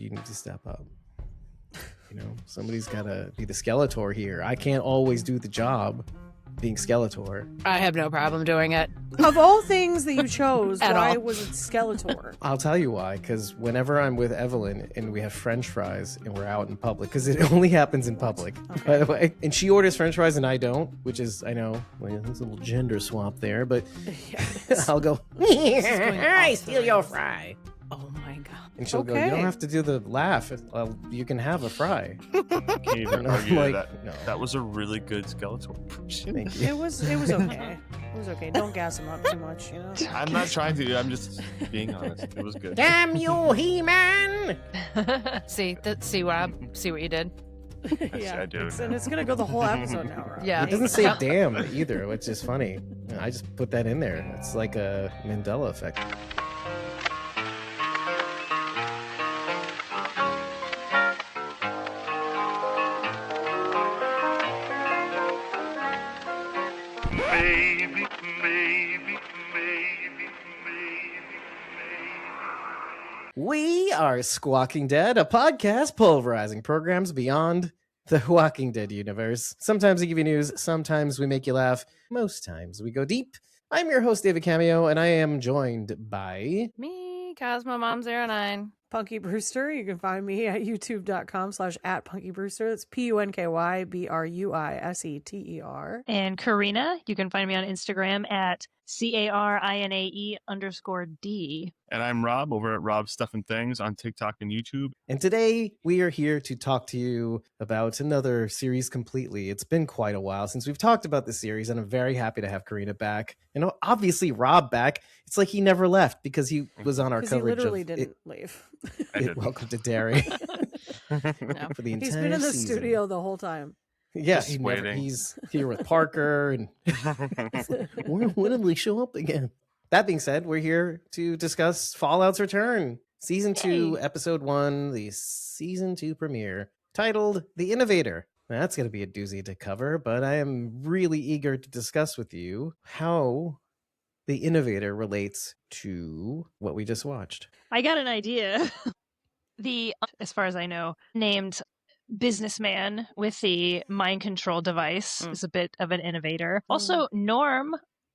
you need to step up. You know, somebody's got to be the Skeletor here. I can't always do the job being Skeletor. I have no problem doing it. Of all things that you chose, At why all. was it Skeletor? I'll tell you why, because whenever I'm with Evelyn and we have French fries and we're out in public, because it only happens in public, by the way, and she orders French fries and I don't, which is, I know, well, there's a little gender swap there, but I'll go, I steal your fry. Oh my god. And she'll go, you don't have to do the laugh. You can have a fry. Can't even argue like, that. no. That was a really good Skeletor impression. Thank you. It was okay. It was okay. Don't gas him up too much, you know? I'm not trying to. I'm just being honest. It was good. Damn you, He-Man! See, Rob? See what you did? I do And it's gonna go the whole episode now, Rob. Yeah. It doesn't say damn either, which is funny. I just put that in there. It's like a Mandela effect. We are Squawking Dead, a podcast pulverizing programs beyond the Walking Dead universe. Sometimes we give you news, sometimes we make you laugh, most times we go deep. I'm your host, David Cameo, and I am joined by... Me, CosmoMom09. Punky Brewster. You can find me at youtube.com/@PunkyBrewster. That's PUNKYBRUISETER. And Karina, you can find me on Instagram at CARINAE_D. And I'm Rob over at Rob Stuff and Things on TikTok and YouTube. And today we are here to talk to you about another series completely. It's been quite a while since we've talked about the series, and I'm very happy to have Karina back. And obviously Rob back. It's like he never left because he was on our coverage. He literally of didn't leave. Welcome to Derry. No. For the entire He's been in the season. studio the whole time. Yeah, Just waiting. He's here with Parker. And when did we show up again? That being said, we're here to discuss Fallout's return. Season 2, Episode 1, the Season 2 premiere, titled The Innovator. Now, that's going to be a doozy to cover, but I am really eager to discuss with you how The Innovator relates to what we just watched. I got an idea. As far as I know, named businessman with the mind control device is a bit of an innovator. Also, Norm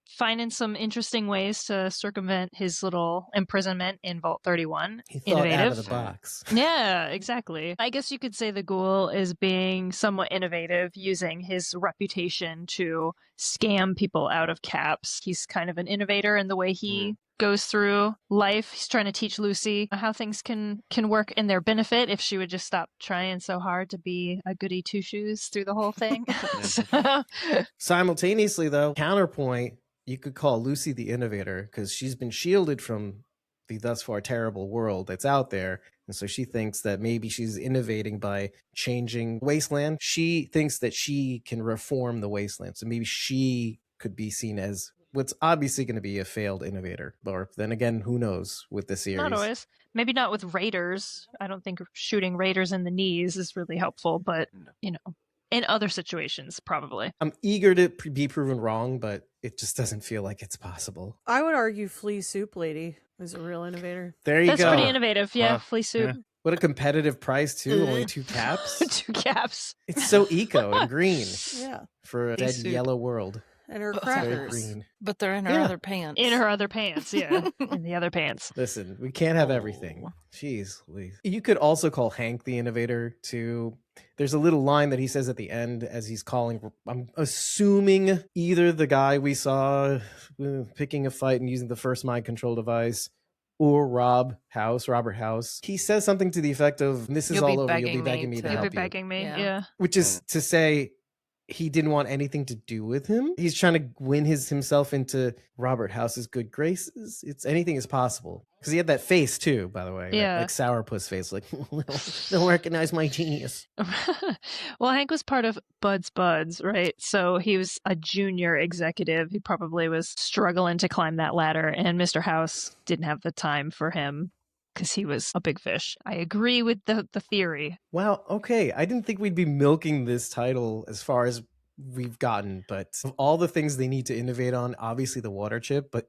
finding some interesting ways to circumvent his little imprisonment in Vault 31. He thought Innovative. out of the box. Yeah, exactly. I guess you could say the Ghoul is being somewhat innovative, using his reputation to scam people out of caps. He's kind of an innovator in the way he goes through life. He's trying to teach Lucy how things can work in their benefit if she would just stop trying so hard to be a goody two-shoes through the whole thing. So, Simultaneously, though, counterpoint, you could call Lucy the innovator because she's been shielded from the thus far terrible world that's out there. And so she thinks that maybe she's innovating by changing Wasteland. She thinks that she can reform the Wasteland. So maybe she could be seen as what's obviously going to be a failed innovator. Or then again, who knows with the series? not always. Maybe not with raiders. I don't think shooting raiders in the knees is really helpful, but, you know, in other situations, probably. I'm eager to be proven wrong, but it just doesn't feel like it's possible. I would argue Flea Soup Lady is a real innovator. There you That's go. pretty innovative. Yeah, Wow. flea soup. Yeah. What a competitive price, too. Only 2 caps. 2 caps. It's so eco and green Yeah. for a Flea dead soup. yellow world. And her It's very crackers. green. But they're in her Yeah. other pants. In her other pants, yeah. In the other pants. Listen, we can't have everything. Jeez, Louise. You could also call Hank the innovator, too. There's a little line that he says at the end as he's calling, I'm assuming either the guy we saw picking a fight and using the first mind control device, or Robert House. He says something to the effect of, this is You'll be all over, you'll be begging begging me me to to- You'll help be you. begging me, Yeah. yeah. Which is to say, he didn't want anything to do with him. He's trying to win himself into Robert House's good graces. It's anything is possible. Because he had that face too, by the way. Yeah. That, like sourpuss face, like, they'll recognize my genius. Well, Hank was part of Buds, right? So he was a junior executive. He probably was struggling to climb that ladder, and Mr. House didn't have the time for him because he was a big fish. I agree with the theory. Wow, okay. I didn't think we'd be milking this title as far as we've gotten, but of all the things they need to innovate on, obviously the water chip, but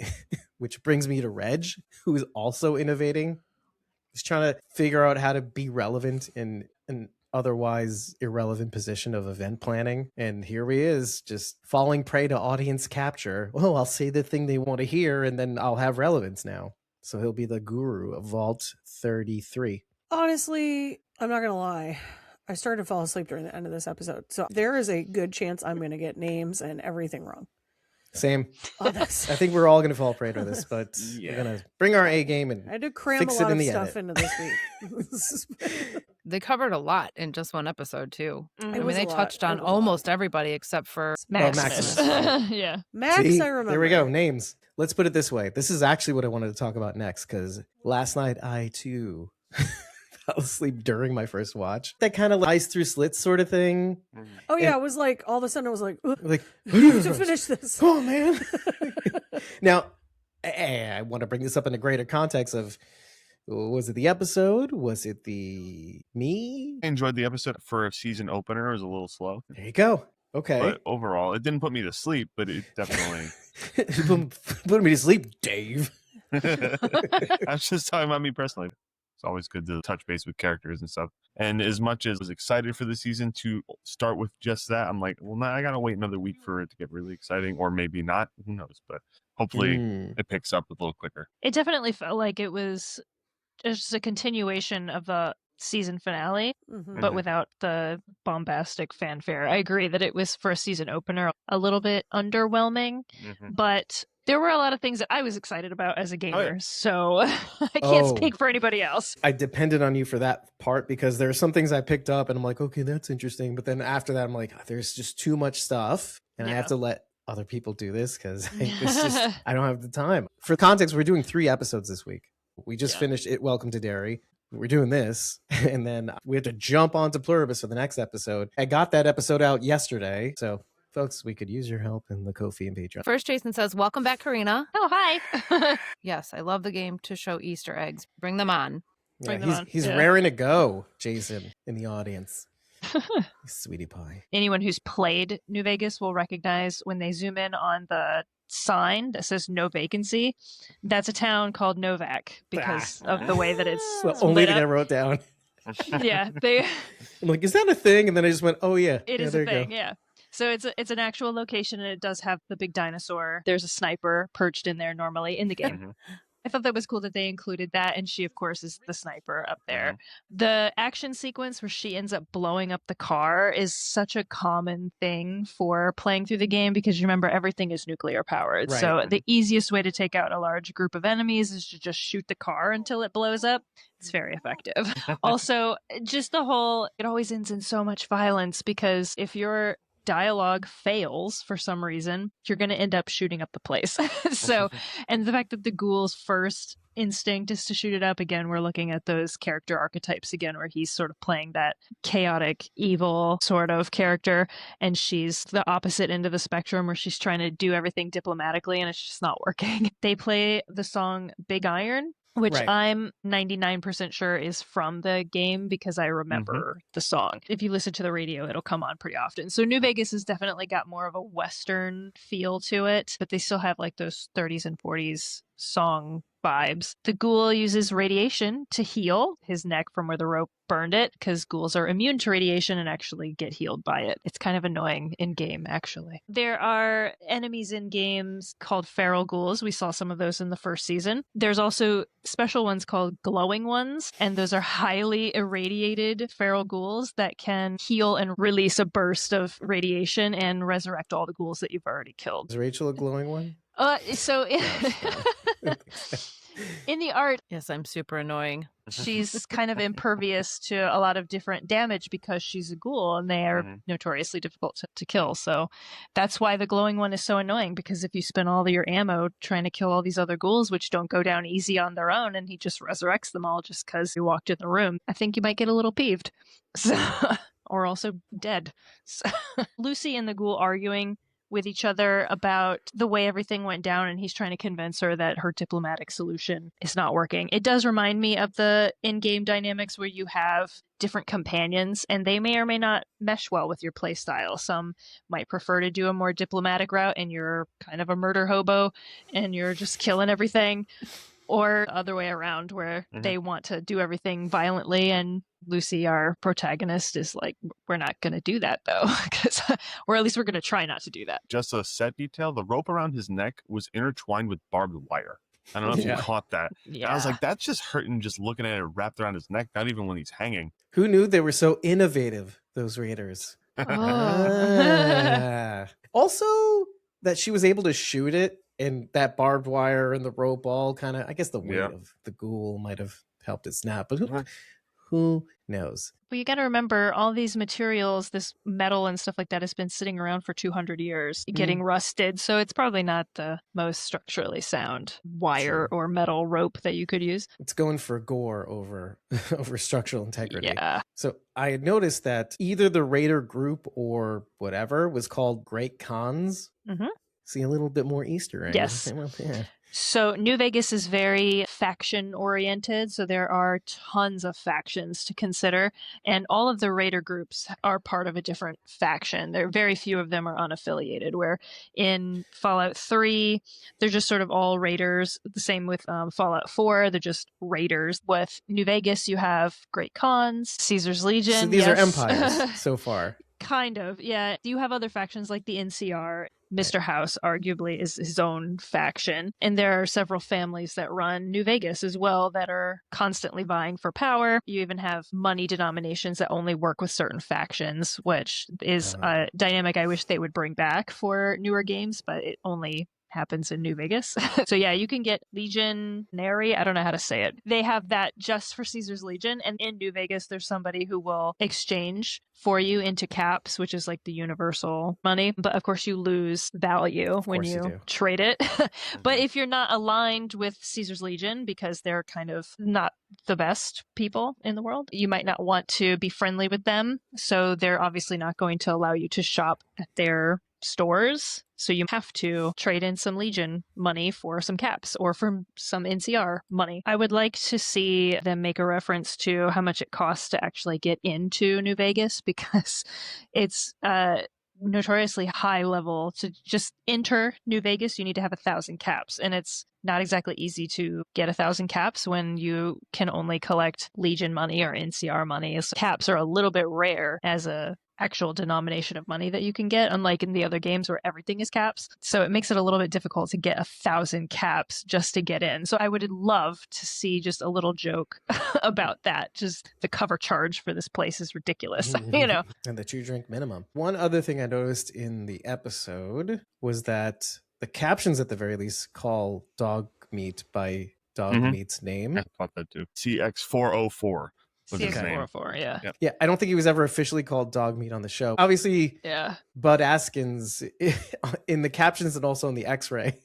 which brings me to Reg, who is also innovating. He's trying to figure out how to be relevant in an otherwise irrelevant position of event planning. And here he is, just falling prey to audience capture. Well, I'll say the thing they want to hear, and then I'll have relevance now. So he'll be the guru of Vault 33. Honestly, I'm not going to lie. I started to fall asleep during the end of this episode. So there is a good chance I'm going to get names and everything wrong. Same. On this. I think we're all going to fall prey to this, but we're going to bring our A game and I had to cram fix a lot it in of the stuff edit. into this week. They covered a lot in just one episode too. Mhm. I It mean, was they a lot. touched It on was a lot. almost everybody except for Maximus. yeah. Max, See? I remember. There we go. Names. Let's put it this way. This is actually what I wanted to talk about next, because last night I too fell asleep during my first watch. That kind of eyes through slits sort of thing. Oh yeah, it was like all of a sudden I was like, Like, to finish this. oh man. Now, I want to bring this up in a greater context of, was it the episode? Was it the me? I enjoyed the episode for a season opener. It was a little slow, There you go. Okay. but overall, it didn't put me to sleep. But it definitely. Put me to sleep, Dave. I was just talking about me personally. It's always good to touch base with characters and stuff. And as much as I was excited for the season to start with just that, I'm like, well, now I gotta wait another week for it to get really exciting, or maybe not. Who knows? But hopefully, it picks up a little quicker. It definitely felt like it was just a continuation of the season finale, Mhm. but without the bombastic fanfare. I agree that it was, for a season opener, a little bit underwhelming, but there were a lot of things that I was excited about as a gamer, so I can't speak for anybody else. I depended on you for that part, because there are some things I picked up and I'm like, okay, that's interesting. But then after that, I'm like, there's just too much stuff and I have to let other people do this, because I don't have the time. For context, we're doing 3 episodes this week. We just finished It Welcome to Derry. We're doing this, and then we have to jump onto Pluribus for the next episode. I got that episode out yesterday, so folks, we could use your help in the Ko-fi and Patreon. First, Jason says, "Welcome back, Karina." Oh, hi. Yes, I love the game to show Easter eggs. Bring them on. Bring them on. He's Yeah. raring to go, Jason, in the audience. Sweetie pie. Anyone who's played New Vegas will recognize when they zoom in on the sign that says no vacancy, that's a town called Novak because of the way that it's The only lit thing I up. wrote down. Yeah, I'm like, is that a thing? And then I just went, oh yeah. it is there a you go. thing. Yeah. So it's an actual location, and it does have the big dinosaur. There's a sniper perched in there normally in the game. I thought that was cool that they included that, and she, of course, is the sniper up there. The action sequence where she ends up blowing up the car is such a common thing for playing through the game, because you remember everything is nuclear powered. Right. So the easiest way to take out a large group of enemies is to just shoot the car until it blows up. It's very effective. Also, just the whole, it always ends in so much violence, because if your dialogue fails for some reason, you're going to end up shooting up the place. So, and the fact that the ghoul's first instinct is to shoot it up, again, we're looking at those character archetypes again, where he's sort of playing that chaotic, evil sort of character, and she's the opposite end of the spectrum, where she's trying to do everything diplomatically, and it's just not working. They play the song Big Iron, which Right. I'm 99% sure is from the game, because I remember the song. If you listen to the radio, it'll come on pretty often. So New Vegas has definitely got more of a Western feel to it, but they still have like those 30s and 40s song vibes. The ghoul uses radiation to heal his neck from where the rope burned it, because ghouls are immune to radiation and actually get healed by it. It's kind of annoying in game, actually. There are enemies in games called feral ghouls. We saw some of those in the first season. There's also special ones called glowing ones, and those are highly irradiated feral ghouls that can heal and release a burst of radiation and resurrect all the ghouls that you've already killed. Is Rachel a glowing one? So in the art, Yes, I'm super annoying. she's kind of impervious to a lot of different damage because she's a ghoul, and they are notoriously difficult to kill. So that's why the glowing one is so annoying, because if you spend all of your ammo trying to kill all these other ghouls, which don't go down easy on their own, and he just resurrects them all just because you walked in the room, I think you might get a little peeved. So, or also dead. So, Lucy and the ghoul arguing with each other about the way everything went down, and he's trying to convince her that her diplomatic solution is not working. It does remind me of the in-game dynamics where you have different companions, and they may or may not mesh well with your playstyle. Some might prefer to do a more diplomatic route, and you're kind of a murder hobo, and you're just killing everything. Or other way around, where they want to do everything violently, and Lucy, our protagonist, is like, we're not going to do that though, or at least we're going to try not to do that. Just a set detail, the rope around his neck was intertwined with barbed wire. I don't know if you caught that. Yeah. And I was like, that's just hurting just looking at it wrapped around his neck, not even when he's hanging. Who knew they were so innovative, those Raiders? Also, that she was able to shoot it, and that barbed wire and the rope all kind of, I guess the weight of the ghoul might have helped it snap, but who knows? But you got to remember, all these materials, this metal and stuff like that, has been sitting around for 200 years, getting rusted. So it's probably not the most structurally sound wire or metal rope that you could use. It's going for gore over structural integrity. Yeah. So I had noticed that either the Raider group or whatever was called Great Khans. See a little bit more Easter egg. Yes. So New Vegas is very faction oriented. So there are tons of factions to consider. And all of the Raider groups are part of a different faction. There are very few of them are unaffiliated, where in Fallout 3, they're just sort of all Raiders. The same with Fallout 4, they're just Raiders. With New Vegas, you have Great Khans, Caesar's Legion. So these are empires so far. Kind of, yeah. You have other factions like the NCR. Mr. House arguably is his own faction. And there are several families that run New Vegas as well that are constantly vying for power. You even have money denominations that only work with certain factions, which is a dynamic I wish they would bring back for newer games, but it only happens in New Vegas. So yeah, you can get Legionary. I don't know how to say it. They have that just for Caesar's Legion. And in New Vegas, there's somebody who will exchange for you into caps, which is like the universal money. But of course, you lose value when you trade it. But if you're not aligned with Caesar's Legion, because they're kind of not the best people in the world, you might not want to be friendly with them. So they're obviously not going to allow you to shop at their stores. So you have to trade in some Legion money for some caps or for some NCR money. I would like to see them make a reference to how much it costs to actually get into New Vegas, because it's notoriously high level. To just enter New Vegas, you need to have 1,000 caps, and it's not exactly easy to get 1,000 caps when you can only collect Legion money or NCR money. So caps are a little bit rare as a actual denomination of money that you can get, unlike in the other games where everything is caps. So it makes it a little bit difficult to get 1,000 caps just to get in. So I would love to see just a little joke about that. Just the cover charge for this place is ridiculous, you know. And the 2-drink minimum. One other thing I noticed in the episode was that the captions at the very least call dog meat by dog meat's name. I thought that too. CX404. CX404, Yeah, I don't think he was ever officially called dog meat on the show. Obviously, Bud Askins in the captions and also in the X-ray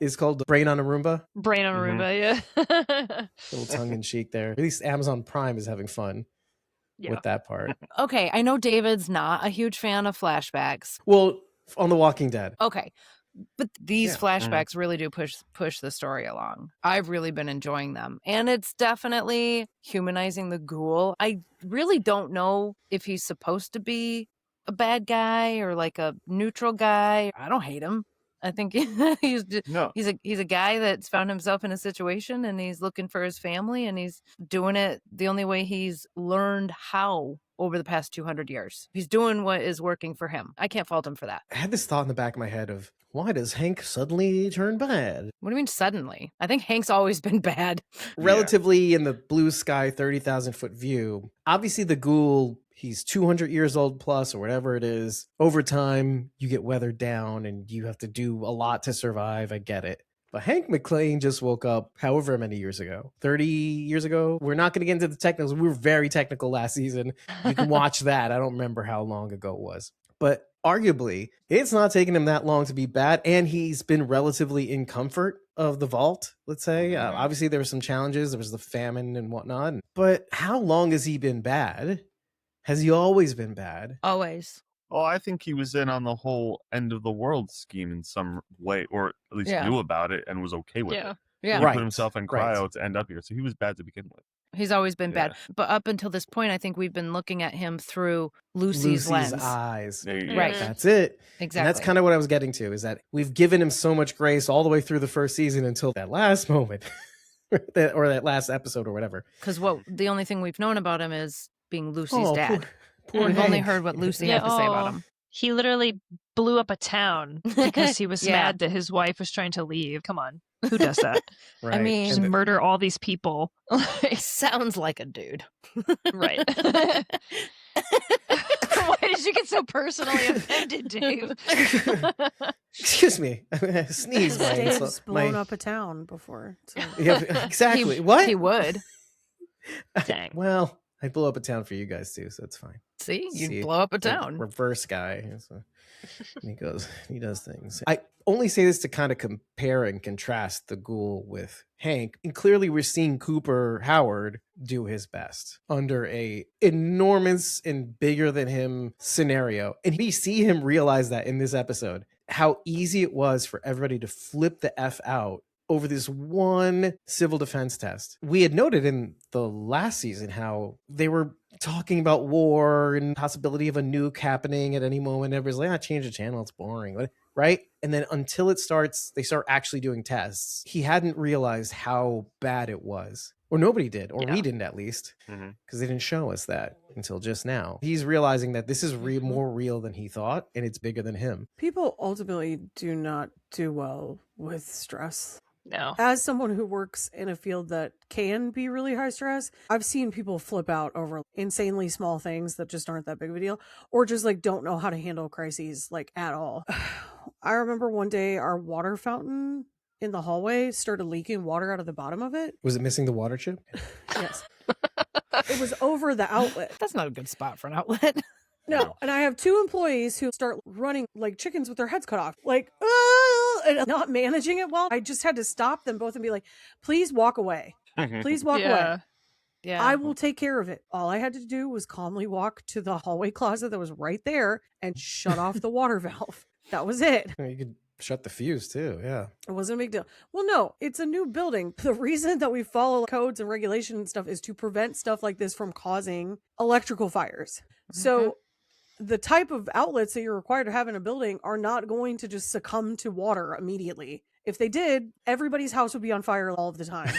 is called Brain on a Roomba. Brain on a Roomba, yeah. Little tongue-in-cheek there. At least Amazon Prime is having fun with that part. Okay, I know David's not a huge fan of flashbacks. Well, on The Walking Dead. Okay. But these flashbacks really do push the story along. I've really been enjoying them. And it's definitely humanizing the ghoul. I really don't know if he's supposed to be a bad guy or like a neutral guy. I don't hate him. I think he's a guy that's found himself in a situation and he's looking for his family and he's doing it the only way he's learned how over the past 200 years. He's doing what is working for him. I can't fault him for that. I had this thought in the back of my head of, why does Hank suddenly turn bad? What do you mean suddenly? I think Hank's always been bad. Relatively in the blue sky, 30,000 foot view. Obviously the ghoul, he's 200 years old plus or whatever it is. Over time, you get weathered down and you have to do a lot to survive. I get it. But Hank McClane just woke up however many years ago, 30 years ago. We're not going to get into the technicals. We were very technical last season. You can watch that. I don't remember how long ago it was. But arguably, it's not taking him that long to be bad. And he's been relatively in comfort of the vault, let's say. Obviously, there were some challenges. There was the famine and whatnot. But how long has he been bad? Has he always been bad? Always. Oh, I think he was in on the whole end of the world scheme in some way, or at least knew about it and was okay with it. Yeah, he put himself in cryo to end up here, so he was bad to begin with. He's always been bad. But up until this point, I think we've been looking at him through Lucy's lens. Eyes. Right. That's it. Exactly. And that's kind of what I was getting to, is that we've given him so much grace all the way through the first season until that last moment. or that last episode or whatever. Because the only thing we've known about him is being Lucy's Oh, dad. poor We've only Hank. heard what Lucy Yeah, had to say about him. He literally blew up a town because he was Yeah. mad that his wife was trying to leave. Come on. Who does that? Right. I mean- Just murder all these people. Sounds like a dude. Right. Why did you get so personally offended, Dave? Excuse me. Sneeze. Dave's blown up a town before. So. Yeah, exactly. What? He would. Dang. Well, I blew up a town for you guys too, so it's fine. See, you See, blow up a The town. reverse guy. So he does things. I only say this to kind of compare and contrast the Ghoul with Hank. And clearly we're seeing Cooper Howard do his best under a enormous and bigger than him scenario. And we see him realize that in this episode, how easy it was for everybody to flip the F out over this one civil defense test. We had noted in the last season how they were talking about war and possibility of a nuke happening at any moment. Everybody's like, change the channel, it's boring, right? And then until they start actually doing tests, he hadn't realized how bad it was. Or nobody did, or we didn't at least, because they didn't show us that until just now. He's realizing that this is more real than he thought, and it's bigger than him. People ultimately do not do well with stress. No. As someone who works in a field that can be really high stress, I've seen people flip out over insanely small things that just aren't that big of a deal, or just like don't know how to handle crises like at all. I remember one day our water fountain in the hallway started leaking water out of the bottom of it. Was it missing the water chip? Yes. It was over the outlet. That's not a good spot for an outlet. No. And I have two employees who start running like chickens with their heads cut off, like, and not managing it well. I just had to stop them both and be like, please walk away. Please walk away. Yeah. I will take care of it. All I had to do was calmly walk to the hallway closet that was right there and shut off the water valve. That was it. You could shut the fuse too. Yeah. It wasn't a big deal. Well, no, it's a new building. The reason that we follow codes and regulation and stuff is to prevent stuff like this from causing electrical fires. So the type of outlets that you're required to have in a building are not going to just succumb to water immediately. If they did, everybody's house would be on fire all of the time.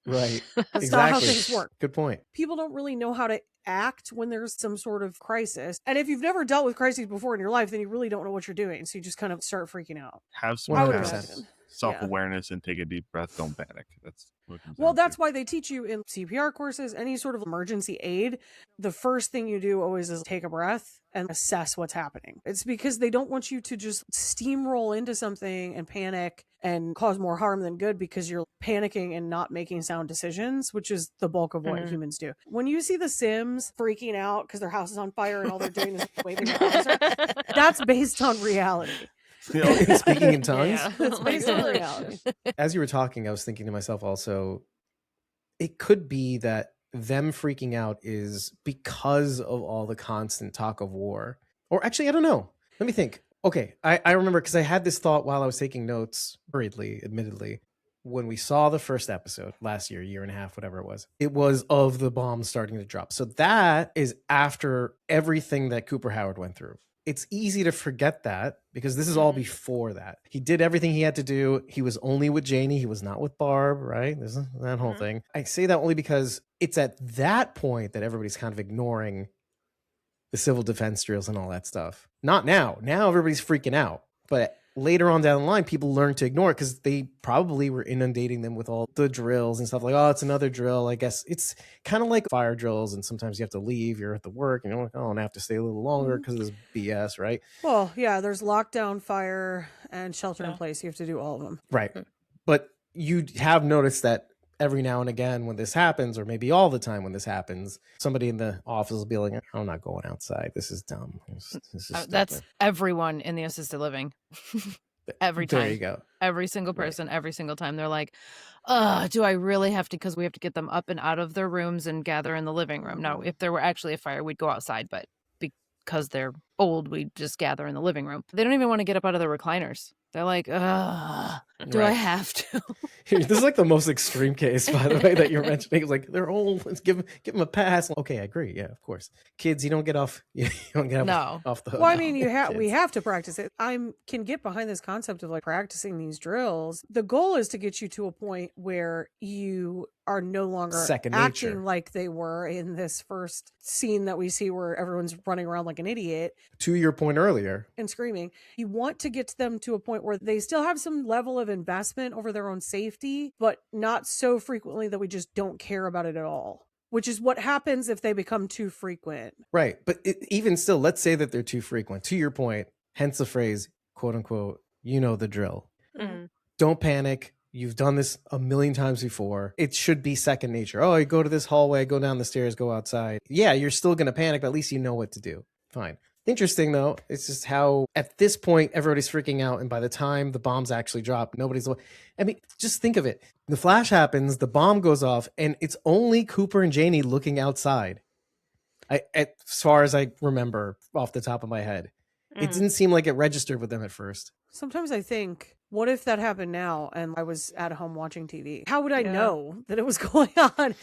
Right. That's not how things work. Good point. People don't really know how to act when there's some sort of crisis. And if you've never dealt with crises before in your life, then you really don't know what you're doing. So you just kind of start freaking out. Have some I would 100%. imagine. self-awareness and take a deep breath. Don't panic. That's what it comes Well, down to. that's why they teach you in CPR courses, any sort of emergency aid. The first thing you do always is take a breath and assess what's happening. It's because they don't want you to just steamroll into something and panic and cause more harm than good because you're panicking and not making sound decisions, which is the bulk of what humans do. When you see the Sims freaking out because their house is on fire and all they're doing is waving their arms around, that's based on reality. Speaking in tongues. Yeah. That's Oh my based on gosh. reality. As you were talking, I was thinking to myself also, it could be that them freaking out is because of all the constant talk of war. Or actually, I don't know. Let me think. Okay, I remember because I had this thought while I was taking notes, hurriedly, admittedly, when we saw the first episode last year and a half, whatever it was of the bombs starting to drop. So that is after everything that Cooper Howard went through. It's easy to forget that because this is all before that. He did everything he had to do. He was only with Janie. He was not with Barb, right? There's that whole thing. I say that only because it's at that point that everybody's kind of ignoring the civil defense drills and all that stuff. Not now. Now everybody's freaking out. But later on down the line, people learn to ignore it because they probably were inundating them with all the drills and stuff like, oh, it's another drill. I guess it's kind of like fire drills. And sometimes you have to leave. You're at the work and you're like, oh, and I have to stay a little longer because of this BS, right? Well, yeah, there's lockdown, fire, and shelter in place. You have to do all of them. Right. But you have noticed that every now and again when this happens, or maybe all the time when this happens, somebody in the office will be like, I'm not going outside. This is dumb. This is That's stupid." everyone in the assisted living. Every time. There you go. Every single Right. person, every single time. They're like, do I really have to? Because we have to get them up and out of their rooms and gather in the living room. No, if there were actually a fire, we'd go outside. But because they're old, we just gather in the living room. They don't even want to get up out of their recliners. They're like, ugh, do I Right. have to? This is like the most extreme case, by the way, that you're mentioning. It's like they're old. Let's give them a pass. Okay, I agree. Yeah, of course. Kids, you don't get off. You don't get No. off the hook. Well, I mean, we Kids. have to practice it. Can get behind this concept of like practicing these drills. The goal is to get you to a point where you are no longer Second acting nature. like they were in this first scene that we see where everyone's running around like an idiot To your point earlier, and screaming. You want to get them to a point where they still have some level of investment over their own safety, but not so frequently that we just don't care about it at all. Which is what happens if they become too frequent. right? But even still, let's say that they're too frequent. To your point, hence the phrase, quote unquote, you know the drill. Mhm. Don't panic. You've done this a million times before. It should be second nature. Oh, you go to this hallway, go down the stairs, go outside. Yeah, you're still going to panic, but at least you know what to do. Fine. Interesting, though. It's just how at this point, everybody's freaking out. And by the time the bombs actually drop, nobody's. I mean, just think of it. The flash happens, the bomb goes off, and it's only Cooper and Janie looking outside. As far as I remember off the top of my head, it Mhm. didn't seem like it registered with them at first. Sometimes I think, what if that happened now and I was at home watching TV? How would I Yeah. know that it was going on?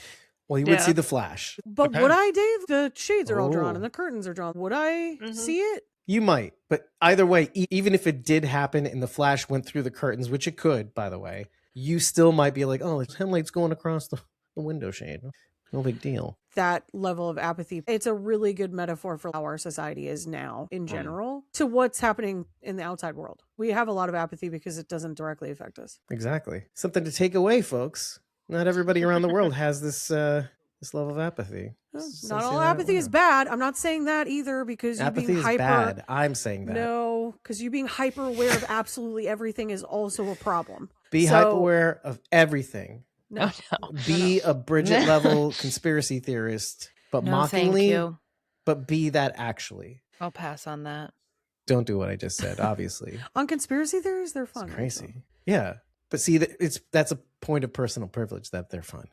Well, you would Yeah. see the flash. But would I, Dave? The shades are all drawn Oh. and the curtains are drawn. Would I Mhm. see it? You might, but either way, even if it did happen and the flash went through the curtains, which it could, by the way, you still might be like, oh, it's headlights going across the window shade. No big deal. That level of apathy. It's a really good metaphor for how our society is now in general to what's happening in the outside world. We have a lot of apathy because it doesn't directly affect us. Exactly. Something to take away, folks. Not everybody around the world has this level of apathy. Not all apathy is bad. I'm not saying that either because you Apathy being is hyper. bad. I'm saying that. No, because you being hyper aware of absolutely everything is also a problem. Be So- hyper aware of everything. No. Oh, no. Be a Bridget level conspiracy theorist, but No, thank mockingly, you. but be that actually. I'll pass on that. Don't do what I just said, obviously. On conspiracy theories, they're fun. It's right? crazy. Yeah. But see, that's a point of personal privilege that they're fun.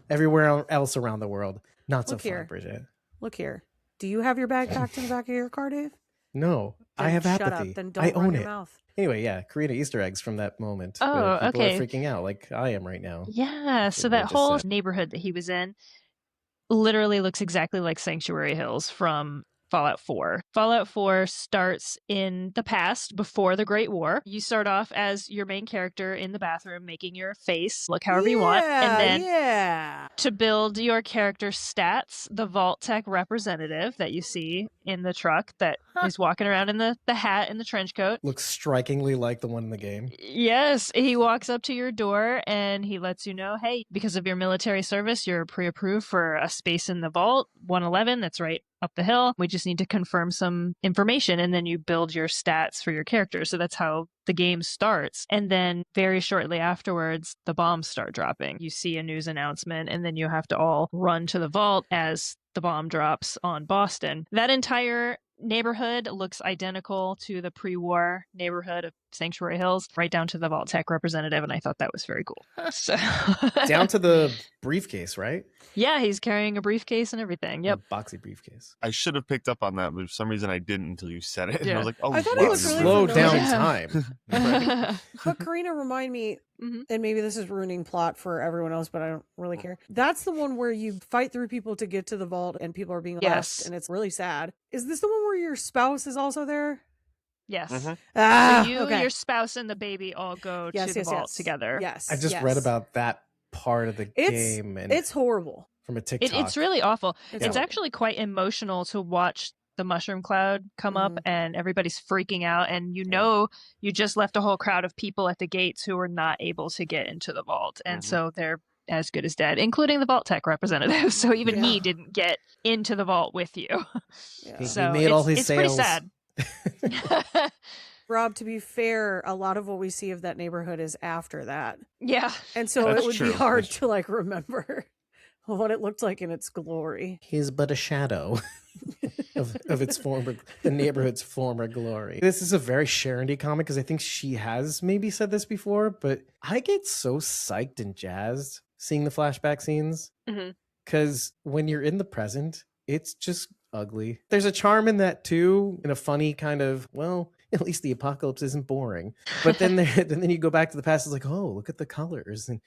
Everywhere else around the world, not so Look fun, here. Bridget. Look here. Do you have your bag packed in the back of your car, Dave? No, I Then have shut apathy. Up. Then don't I run own your it. mouth. Anyway, yeah, Karina, Easter eggs from that moment. where Oh, people okay. are freaking out like I am right now. Yeah, so what I that just whole said. neighborhood that he was in literally looks exactly like Sanctuary Hills from Fallout 4. Fallout 4 starts in the past, before the Great War. You start off as your main character in the bathroom making your face look however you want. And then Yeah. to build your character stats, the Vault Tech representative that you see in the truck that is walking around in the hat and the trench coat. Looks strikingly like the one in the game. Yes, he walks up to your door and he lets you know, hey, because of your military service, you're pre-approved for a space in the vault, 111, that's right up the hill. We just need to confirm some information, and then you build your stats for your character. So that's how the game starts. And then very shortly afterwards, the bombs start dropping. You see a news announcement, and then you have to all run to the vault as the bomb drops on Boston. That entire neighborhood looks identical to the pre-war neighborhood of Sanctuary Hills, right down to the Vault Tech representative, and I thought that was very cool. So Down to the briefcase, right? yeah, he's carrying a briefcase and everything. Yep. A boxy briefcase. I should have picked up on that, but for some reason I didn't until you said it. And I Yeah. was like, oh, I thought it wow, was It's really slow down familiar. time. But Karina, remind me, Mhm. and maybe this is ruining plot for everyone else, but I don't really care. That's the one where you fight through people to get to the vault and people are being Yes. left, and it's really sad. Is this the one where your spouse is also there? Yes. Mhm. Ah, So you, okay. your spouse, and the baby all go to the vault together. Yes. I just yes. read about that part of the game and It's horrible. from a TikTok. It's really awful. It's horrible. actually quite emotional to watch the mushroom cloud come up Mhm. and everybody's freaking out, and you know you just left a whole crowd of people at the gates who were not able to get into the vault, and Mhm. so they're as good as dead, including the Vault Tech representative. So even Yeah. he didn't get into the vault with you. Yeah. He So made all his it's pretty sales. sad. Rob, to be fair, a lot of what we see of that neighborhood is after that. Yeah. And so That's it would true. be hard That's to like remember what it looked like in its glory. He's but a shadow of its former, the neighborhood's former glory. This is a very Sharon-y comic because I think she has maybe said this before, but I get so psyched and jazzed seeing the flashback scenes Mhm. because when you're in the present, it's just ugly. There's a charm in that too, in a funny kind of, well, at least the apocalypse isn't boring. But then then you go back to the past, it's like, oh, look at the colors and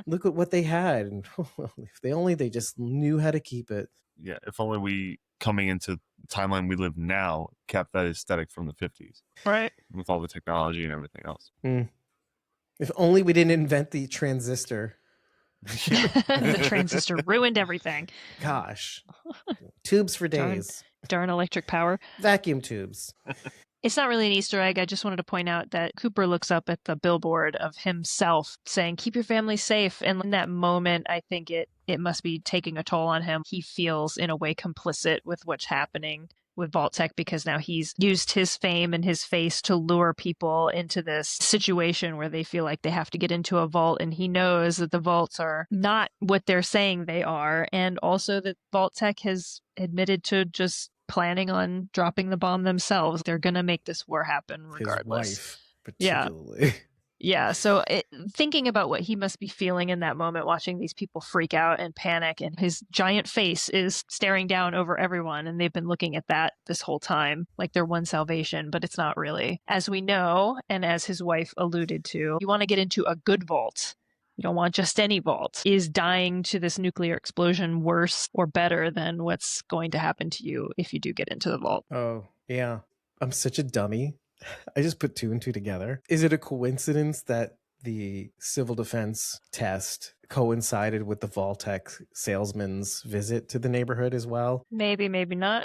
look at what they had. And if they just knew how to keep it. Yeah, if only we, coming into the timeline we live now, kept that aesthetic from the 50s. Right. With all the technology and everything else. If only we didn't invent the transistor. The transistor ruined everything. Gosh. Tubes for days. Darn electric power. Vacuum tubes. It's not really an Easter egg. I just wanted to point out that Cooper looks up at the billboard of himself saying, keep your family safe. And in that moment, I think it must be taking a toll on him. He feels in a way complicit with what's happening with Vault-Tec because now he's used his fame and his face to lure people into this situation where they feel like they have to get into a vault. And he knows that the vaults are not what they're saying they are. And also that Vault-Tec has admitted to just planning on dropping the bomb themselves. They're going to make this war happen regardless. His wife, particularly. Yeah. So thinking about what he must be feeling in that moment, watching these people freak out and panic, and his giant face is staring down over everyone. And they've been looking at that this whole time, like they're one salvation, but it's not really. As we know, and as his wife alluded to, you want to get into a good vault. You don't want just any vault. Is dying to this nuclear explosion worse or better than what's going to happen to you if you do get into the vault? Oh, yeah. I'm such a dummy. I just put 2 and 2 together. Is it a coincidence that the civil defense test coincided with the Vault-Tec salesman's visit to the neighborhood as well? Maybe, maybe not.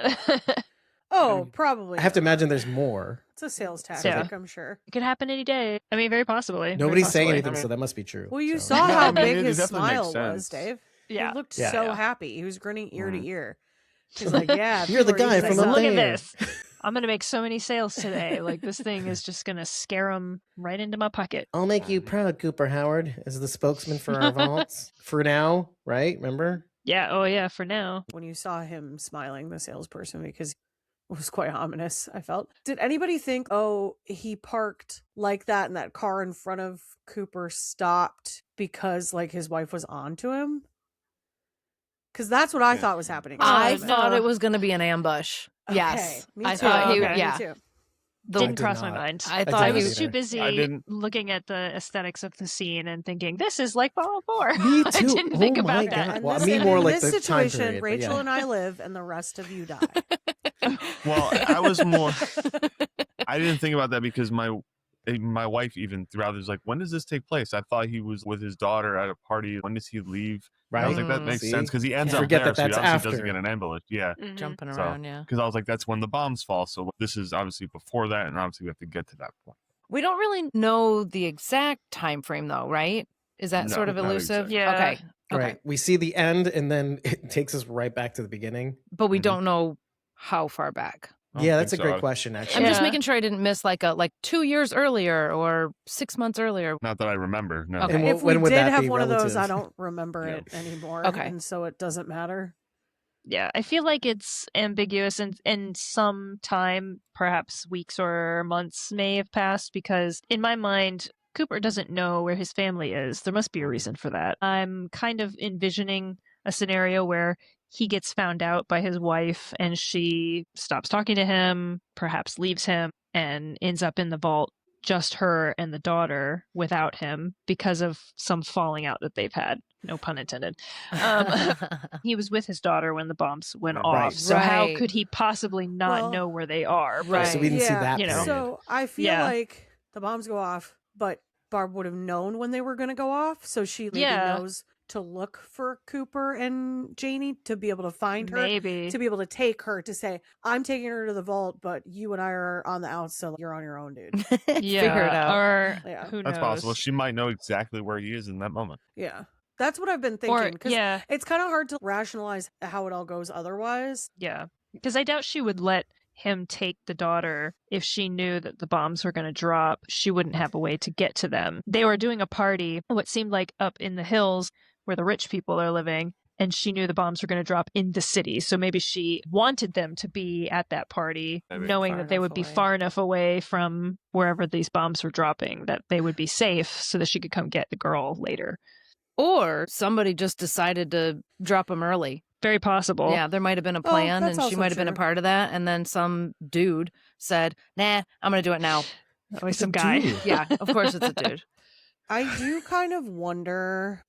Probably. I have to imagine there's more. It's a sales tactic, I'm sure. It could happen any day. I mean, very possibly. Nobody's saying anything, so that must be true. Well, you So- saw how I mean, big it his definitely makes smile was, sense. Dave. Yeah. He looked Yeah. so happy. He was grinning ear to ear. He's like, yeah. You're the people are guy using from this up Look up. at there. this. I'm going to make so many sales today. Like, this thing is just going to scare them right into my pocket. I'll make you proud, Cooper Howard, as the spokesman for our vaults. For now, right? Remember? Yeah. Oh, yeah. For now. When you saw him smiling, the salesperson, because it was quite ominous, I felt. Did anybody think, he parked like that and that car in front of Cooper stopped because, like, his wife was on to him? Because that's what I thought was happening. I thought it was going to be an ambush. Yes. Me I too. thought he, Okay. yeah. Me too. Didn't did cross my not. mind. I I thought I didn't he was was either. too busy I didn't- looking at the aesthetics of the scene and thinking, this is like Fallout 4. Me I too. didn't Oh think my about that. And Well, I this- mean and more in like this the time situation, period, but Rachel yeah. and I live, and the rest of you die. Well, I was more. I didn't think about that because my wife even throughout was like, when does this take place? I thought he was with his daughter at a party. When does he leave? Right. I was like, that Mm. makes See? sense because he ends Can't up forget there, that so he that's obviously doesn't after. get an ambulance. Yeah, Mhm. Jumping So- around, yeah. because I was like, that's when the bombs fall. So this is obviously before that, and obviously we have to get to that point. We don't really know the exact time frame, though, right? Is that No, sort of not elusive? exactly. Yeah. Okay. Okay. Right. We see the end, and then it takes us right back to the beginning. But we Mhm. don't know how far back. I don't Yeah, that's a think great so. question, I'm actually. just Yeah. making sure I didn't miss like 2 years earlier or 6 months earlier. Not that I remember. No. Okay. And If we when would did that have be one of those, relative? I don't remember Yeah. it anymore. Okay. And so it doesn't matter. Yeah, I feel like it's ambiguous and some time, perhaps weeks or months may have passed because in my mind, Cooper doesn't know where his family is. There must be a reason for that. I'm kind of envisioning a scenario where he gets found out by his wife and she stops talking to him, perhaps leaves him, and ends up in the vault, just her and the daughter without him because of some falling out that they've had. No pun intended. He was with his daughter when the bombs went Right. off. So how Right. could he possibly not Well, know where they are? right. So we didn't see Yeah, that you know. period. So I feel Yeah. like the bombs go off, but Barb would have known when they were going to go off. So she maybe Yeah. knows to look for Cooper and Janie to be able to find her. Maybe. To be able to take her to say, I'm taking her to the vault, but you and I are on the outs, so you're on your own, dude. Yeah. Figure it out. Or Yeah. who knows? That's possible. She might know exactly where he is in that moment. Yeah. That's what I've been Or thinking. Because yeah, it's kind of hard to rationalize how it all goes otherwise. yeah. Because I doubt she would let him take the daughter if she knew that the bombs were going to drop. She wouldn't have a way to get to them. They were doing a party, what seemed like up in the hills where the rich people are living, and she knew the bombs were going to drop in the city. So maybe she wanted them to be at that party, Maybe. knowing Far that they enough would be away. far enough away from wherever these bombs were dropping, that they would be safe so that she could come get the girl later. Or somebody just decided to drop them early. Very possible. Yeah, there might have been a plan, that's and she also might have been a true. part of that. And then some dude said, "Nah, I'm gonna do it now." Always It's a some guy. dude. Yeah, of course it's a dude. I do kind of wonder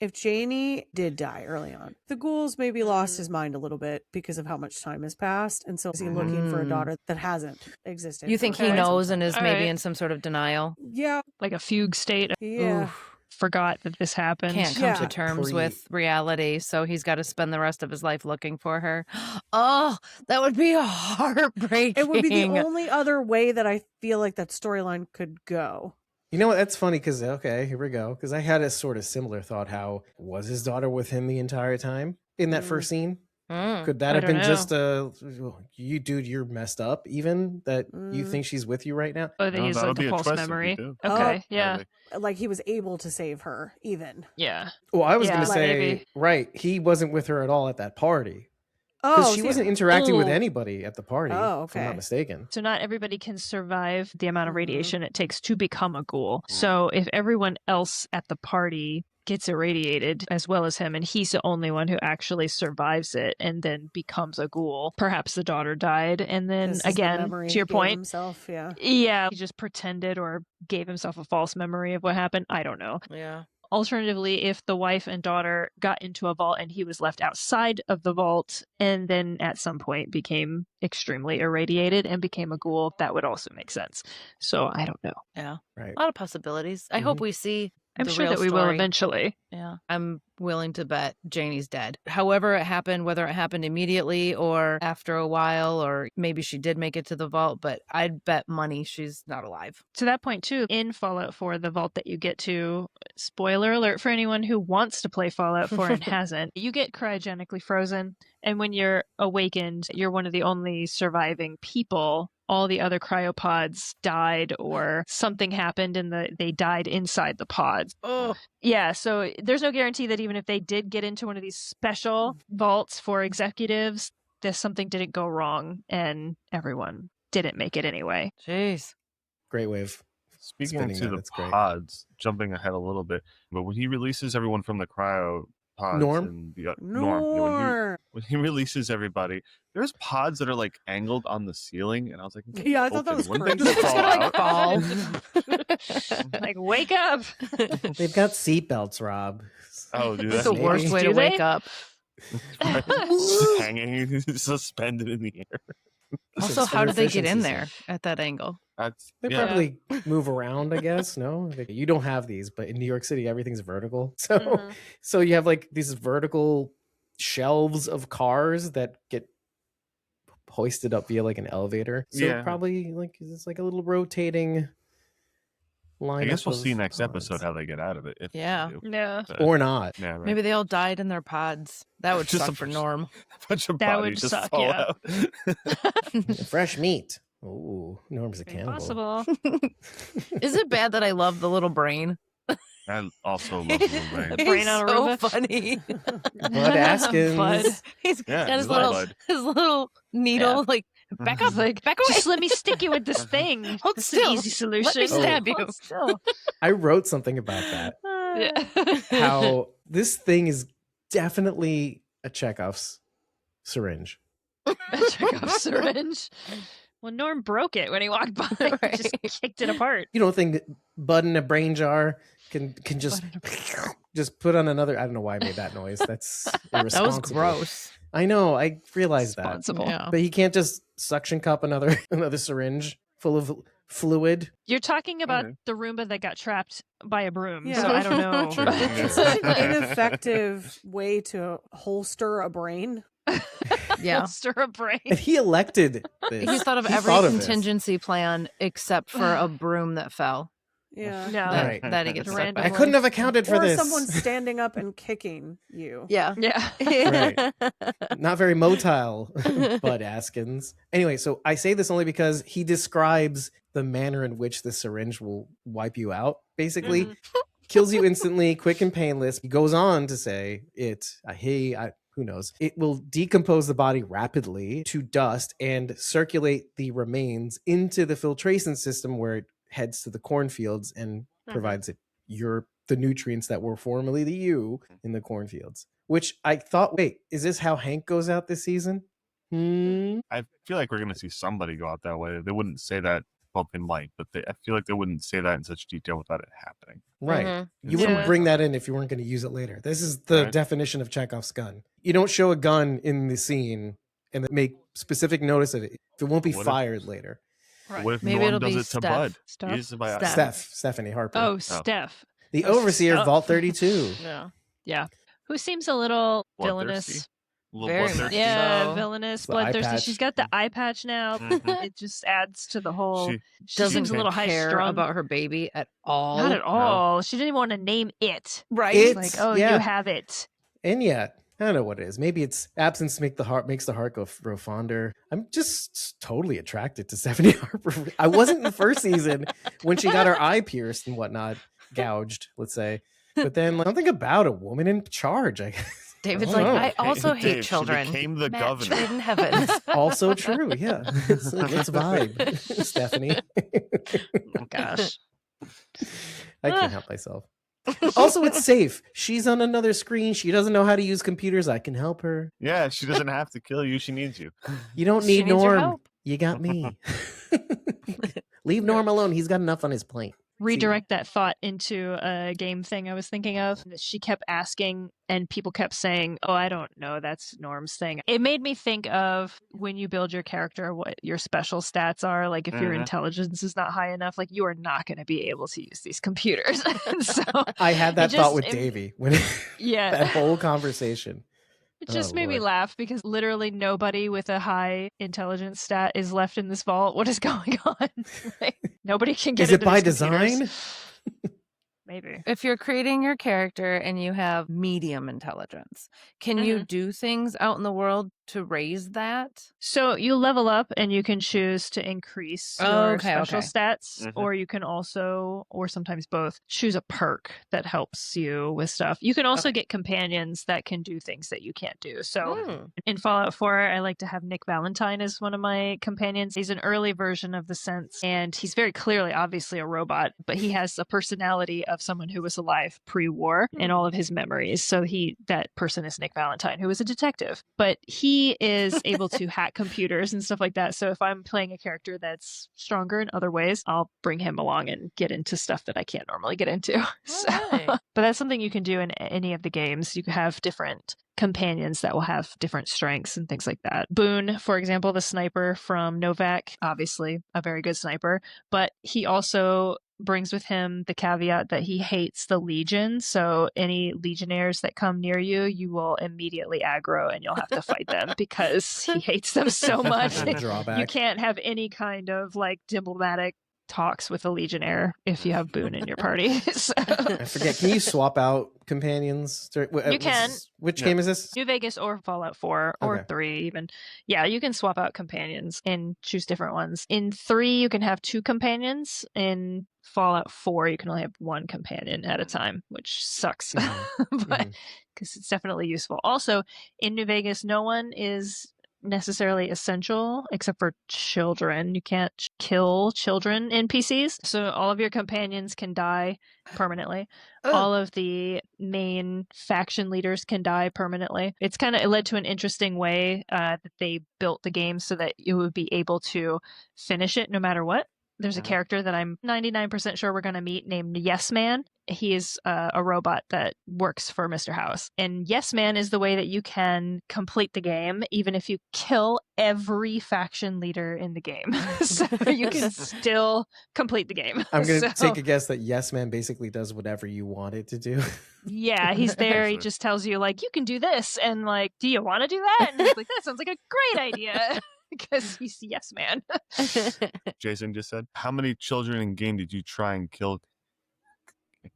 if Janie did die early on. The Ghouls maybe lost his mind a little bit because of how much time has passed. And so is he looking for a Mm. daughter that hasn't existed? You think for he quite some knows time? and is All maybe right. in some sort of denial? Yeah. Like a fugue state. Yeah. Oof. Forgot that this happened. Can't come Yeah. to terms Pre- with reality, so he's got to spend the rest of his life looking for her. Oh, that would be heartbreaking. It would be the only other way that I feel like that storyline could go. You know what? That's funny because, okay, here we go. Because I had a sort of similar thought. How was his daughter with him the entire time in that first scene? Mm. Could that I have don't been know. just you, dude, you're messed up even that you think she's with you right now? Oh, I think he's that'll like be a a false twist if you memory. do. Okay, Oh. yeah. Like he was able to save her, even. Yeah. Well, I was Yeah, going to say, maybe. right, he wasn't with her at all at that party. Because she see- wasn't interacting with Oh. anybody at the party, Oh, if I'm not okay. mistaken. So not everybody can survive the amount of Mhm. radiation it takes to become a ghoul. So if everyone else at the party gets irradiated as well as him, and he's the only one who actually survives it and then becomes a ghoul, perhaps the daughter died. And then This is the again, memory to your he gave point, himself, yeah. yeah, he just pretended or gave himself a false memory of what happened. I don't know. Yeah. Alternatively, if the wife and daughter got into a vault and he was left outside of the vault and then at some point became extremely irradiated and became a ghoul, that would also make sense. So I don't know. Yeah. Right. A lot of possibilities. I hope we see I'm the sure real that we will story. eventually. Yeah. I'm willing to bet Janie's dead. However it happened, whether it happened immediately or after a while, or maybe she did make it to the vault, but I'd bet money she's not alive. To that point, too, in Fallout 4, the vault that you get to, spoiler alert for anyone who wants to play Fallout 4 and hasn't, you get cryogenically frozen. And when you're awakened, you're one of the only surviving people. All the other cryopods died or something happened and they died inside the pods. Oh. Yeah, so there's no guarantee that even if they did get into one of these special vaults for executives, that something didn't go wrong and everyone didn't make it anyway. Jeez. Great wave. Speaking Spinning to that, the that's great. pods, jumping ahead a little bit, but when he releases everyone from the cryo pods Norm? and the Norm, yeah, Norm. when he releases everybody, there's pods that are like angled on the ceiling, and I was like, Yeah, I thought that was open. Wouldn't they crazy. just fall Fall. out? Like, wake up! They've got seatbelts, Rob. Oh, dude, That's that's the worst maybe- way Do to wake they? up. Just hanging, suspended in the air. Also, how did they get in there at that angle? That's They yeah. probably move around, I guess. No, you don't have these, but in New York City, everything's vertical. So, Mhm. so you have like these vertical shelves of cars that get hoisted up via like an elevator. So Yeah. probably like it's like a little rotating line. I guess we'll see next episode how they get out of it. If Yeah. they do. Yeah. or not. Yeah, right. Maybe they all died in their pods. That would Just suck a for bunch- Norm. a bunch of That bodies would just suck, fall yeah. out. Fresh meat. Oh, Norm's a cannibal. Possible. Is it bad that I love the little brain? I also love the brain. The brain He's on a so Roomba. funny. Bud Askins. Bud. He's Yeah, got his love little Bud. his little needle, like back up, Like, back away. just let me stick you with this thing. Hold It's still. an easy solution. Let me stab you. Hold still. I wrote something about that. Yeah. How this thing is definitely a Chekhov's syringe. Chekhov's syringe. Well, Norm broke it when he walked by. Right. Just kicked it apart. You don't think Bud in a brain jar can just just put on another? I don't know why I made that noise. That's That was irresponsible. gross. I know. I realized that, Responsible. Yeah. but he can't just suction cup another syringe full of fluid. You're talking about Okay. the Roomba that got trapped by a broom. Yeah. So I don't know. True. It's such an ineffective way to holster a brain. Yeah. Holster a brain. And he elected this. He's thought of He every thought of this. contingency plan except for a broom that fell. Yeah. No. That, Right. that he gets stuck by. I couldn't have accounted for Or this. someone standing up and kicking you. Yeah. Yeah. Right. Not very motile, Bud Askins. Anyway, so I say this only because he describes the manner in which the syringe will wipe you out. Basically, kills you instantly, quick and painless. He goes on to say who knows? It will decompose the body rapidly to dust and circulate the remains into the filtration system where it heads to the cornfields and provides it the nutrients that were formerly the you in the cornfields. which I thought, wait, is this how Hank goes out this season? I feel like we're going to see somebody go out that way. They wouldn't say that. Well, they might, but I feel like they wouldn't say that in such detail without it happening. Right. Mm-hmm. You wouldn't Yeah. bring that in if you weren't going to use it later. This is the Right. definition of Chekhov's gun. You don't show a gun in the scene and then make specific notice of it. It won't be What if- fired later. Right. What if Maybe Norm it'll does be it to Steph. Bud? Steph? He uses it by Steph. Stephanie Harper. Oh, Steph. The Oh, overseer, Steph. Vault 32. Yeah. Yeah. Who seems a little Bloodthirsty? villainous. A little Very bloodthirsty. Yeah, So- villainous, It's the eye bloodthirsty. patch. She's got the eye patch now. Mhm. It just adds to the whole. She- She Doesn't seems a little high care strung. about her baby at all. Not at all. She didn't even want to name it. Right. It's Like, oh, yeah. you have it. And yet, I don't know what it is. Maybe it's absence makes the heart grow fonder. I'm just totally attracted to Stephanie Harper. I wasn't in the first season when she got her eye pierced and whatnot, gouged, let's say. But then something about a woman in charge, I guess. David's Oh, like, I okay. also Dave, hate she children. became the Match governor. made in heaven. Also true, yeah. It's like, let's vibe, Stephanie. Oh, gosh. I can't help myself. Also, it's safe. She's on another screen. She doesn't know how to use computers. I can help her. Yeah, she doesn't have to kill you. She needs you. You don't She need needs your Norm. help. You got me. Leave Norm alone. He's got enough on his plate. Redirect that thought into a game thing I was thinking of. She kept asking, and people kept saying, oh, I don't know, that's Norm's thing. It made me think of when you build your character, what your special stats are. Like if your Mhm. intelligence is not high enough, like you are not going to be able to use these computers. And so I had that it thought just- with it- Davey when yeah. that whole conversation. It just Oh, made me Lord. laugh because literally nobody with a high intelligence stat is left in this vault. What is going on? Like, nobody can get Is it into by these computers. design? Maybe. If you're creating your character and you have medium intelligence, can you do things out in the world to raise that? So you level up and you can choose to increase your Okay, special okay. stats, Mhm. or you can also, or sometimes both, choose a perk that helps you with stuff. You can also get companions that can do things that you can't do. So Hmm. in Fallout 4, I like to have Nick Valentine as one of my companions. He's an early version of the Sense, and he's very clearly, obviously, a robot, but he has a personality of someone who was alive pre-war in all of his memories. So that person is Nick Valentine, who is a detective, but he is able to hack computers and stuff like that. So if I'm playing a character that's stronger in other ways, I'll bring him along and get into stuff that I can't normally get into. So, really? but that's something you can do in any of the games. You can have different companions that will have different strengths and things like that. Boone, for example, the sniper from Novak, obviously a very good sniper, but he also brings with him the caveat that he hates the Legion. So any Legionnaires that come near you, you will immediately aggro and you'll have to fight them because he hates them so much. Little drawback. You can't have any kind of like diplomatic talks with a Legionnaire if you have Boone in your party. So- I forget. Can you swap out companions? You can. Which Yeah. game is this? New Vegas or Fallout 4 or Okay. 3 even. Yeah, you can swap out companions and choose different ones. In 3, you can have 2 companions. In Fallout 4, you can only have 1 companion at a time, which sucks. But Mhm. because it's definitely useful. Also, in New Vegas, no one is necessarily essential except for children. You can't kill children NPCs. So all of your companions can die permanently. All of the main faction leaders can die permanently. It led to an interesting way that they built the game so that you would be able to finish it no matter what. There's a Mhm. character that I'm 99% sure we're going to meet named Yes Man. He is a robot that works for Mr. House. And Yes Man is the way that you can complete the game, even if you kill every faction leader in the game. So you can still complete the game. I'm going to So- take a guess that Yes Man basically does whatever you want it to do. Yeah, he's there. He Actually. just tells you, like, you can do this. And, like, do you want to do that? And he's like, that sounds like a great idea. Because he's Yes Man. Jason just said, how many children in game did you try and kill?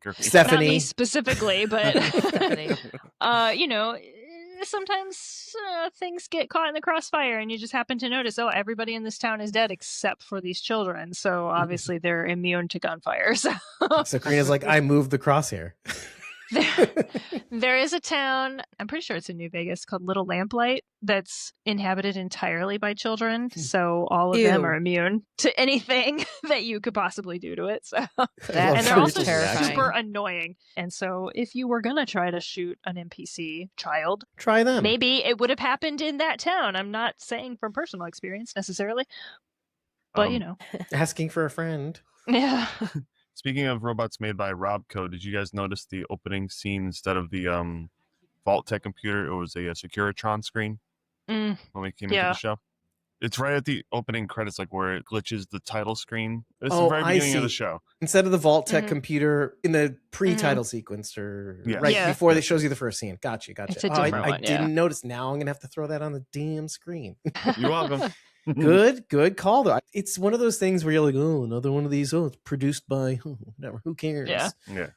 Not Stephanie. me specifically, but, Stephanie. sometimes things get caught in the crossfire and you just happen to notice, oh, everybody in this town is dead except for these children. So obviously they're immune to gunfire. So So Karina's like, I moved the crosshair. There is a town, I'm pretty sure it's in New Vegas, called Little Lamplight that's inhabited entirely by children. So all of them Ew. are immune to anything that you could possibly do to it. So love and they're that also reaction. super annoying. And so if you were going to try to shoot an NPC child, Try them. maybe it would have happened in that town. I'm not saying from personal experience necessarily, but you know. Asking for a friend. Yeah. Speaking of robots made by Robco, did you guys notice the opening scene instead of the Vault Tech computer? It was a Securitron screen when we came into the show. It's right at the opening credits, like where it glitches the title screen. It's the very beginning of the show. Instead of the Vault Tech computer in the pre-title sequence, or before it shows you the first scene. Gotcha. It's a different one, I didn't notice. Now I'm gonna have to throw that on the damn screen. You're welcome. Good call though. It's one of those things where you're like, oh, another one of these. Oh, it's produced by whatever. Who cares? Yeah.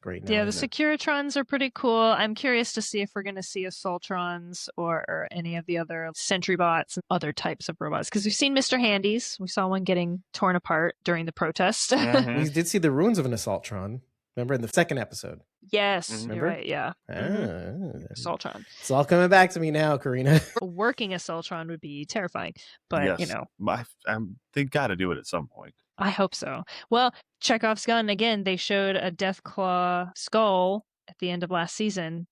Great. Yeah, the Securitrons are pretty cool. I'm curious to see if we're going to see Assaultrons or any of the other Sentry bots and other types of robots. Because we've seen Mr. Handies. We saw one getting torn apart during the protest. We did see the ruins of an Assaultron. Remember in the second episode? Yes, you're right. Yeah. Assaultron. It's all coming back to me now, Karina. A working Assaultron would be terrifying, but you know, they got to do it at some point. I hope so. Well, Chekhov's gun again. They showed a Deathclaw skull at the end of last season.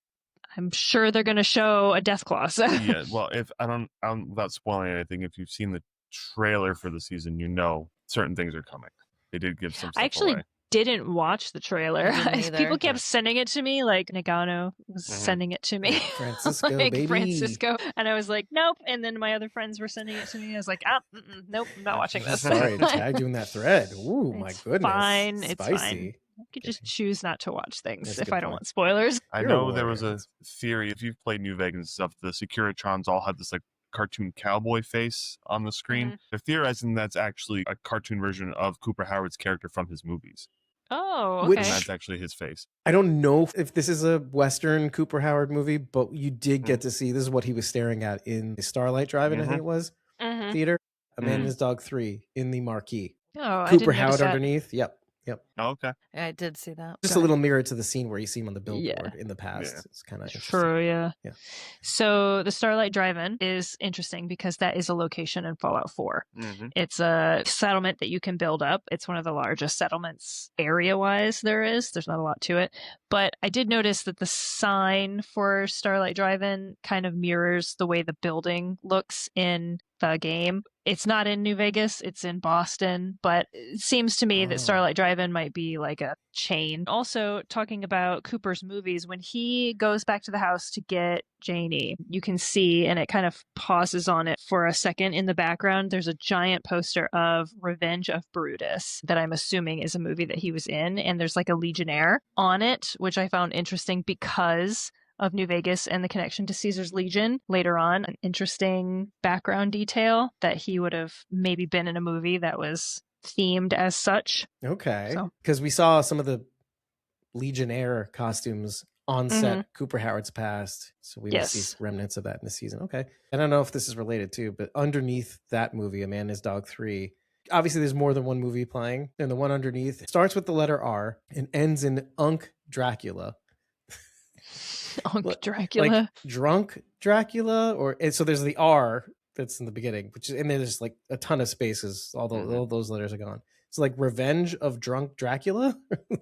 I'm sure they're going to show a Deathclaw. So. Yeah. Well, if I'm without spoiling anything, if you've seen the trailer for the season, you know certain things are coming. They did give some stuff away. Didn't watch the trailer. Either. People kept sending it to me, like Nagano was sending it to me. Francisco, like baby. Francisco. And I was like, nope. And then my other friends were sending it to me. I was like, nope, I'm not watching this. Sorry to tag you in that thread. Ooh, my goodness. Fine. Spicy. It's fine. I could just choose not to watch things That's a if good I don't point. want spoilers. I know there was a theory, if you've played New Vegas and stuff, the Securitrons all had this like cartoon cowboy face on the screen. They're theorizing that's actually a cartoon version of Cooper Howard's character from his movies. Oh, okay. And that's actually his face. I don't know if this is a Western Cooper Howard movie, but you did get to see, this is what he was staring at in the Starlight Drive-In, I think it was, theater. A Man and His Dog 3 in the marquee. Oh, Cooper Howard underneath. Yep. Oh, okay. I did see that. Just a little mirror to the scene where you see him on the billboard in the past. Yeah. It's kind of interesting. True, yeah. Yeah. So the Starlight Drive-In is interesting because that is a location in Fallout 4. It's a settlement that you can build up. It's one of the largest settlements area-wise there is. There's not a lot to it. But I did notice that the sign for Starlight Drive-In kind of mirrors the way the building looks in the game. It's not in New Vegas, it's in Boston, but it seems to me that Starlight Drive-In might be like a chain. Also, talking about Cooper's movies, when he goes back to the house to get Janie, you can see, and it kind of pauses on it for a second in the background, there's a giant poster of Revenge of Brutus that I'm assuming is a movie that he was in, and there's like a Legionnaire on it, which I found interesting because of New Vegas and the connection to Caesar's Legion later on. An interesting background detail that he would have maybe been in a movie that was themed as such. Okay. Because we saw some of the Legionnaire costumes on set Cooper Howard's past. So we will see remnants of that in the season. Okay. I don't know if this is related too, but underneath that movie, A Man and His Dog 3, obviously there's more than one movie playing. And the one underneath starts with the letter R and ends in Unk Dracula. Unk Dracula. Like drunk Dracula, so there's the R that's in the beginning, and then there's like a ton of spaces. Although all those letters are gone. It's like Revenge of Drunk Dracula. Do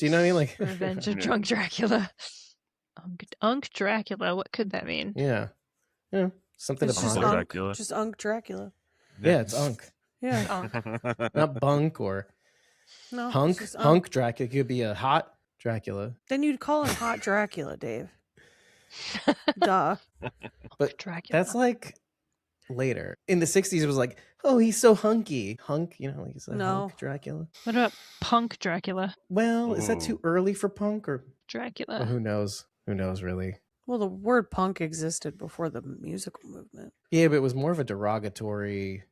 you know what I mean? Like Revenge of Drunk Dracula. Unk Dracula. What could that mean? Yeah, something It's just about Dracula. Just Unk Dracula. Yeah, it's Unk. Yeah. Not Bunk or Hunk. Hunk Dracula. It could be a hot Dracula. Then you'd call him Hot Dracula, Dave. Duh. But Dracula. that's like later. In the 60s, it was like, oh, he's so hunky. Hunk, like he's like Hunk Dracula. What about Punk Dracula? Well, is that too early for punk or Dracula? Well, who knows? Who knows, really? Well, the word punk existed before the musical movement. Yeah, but it was more of a derogatory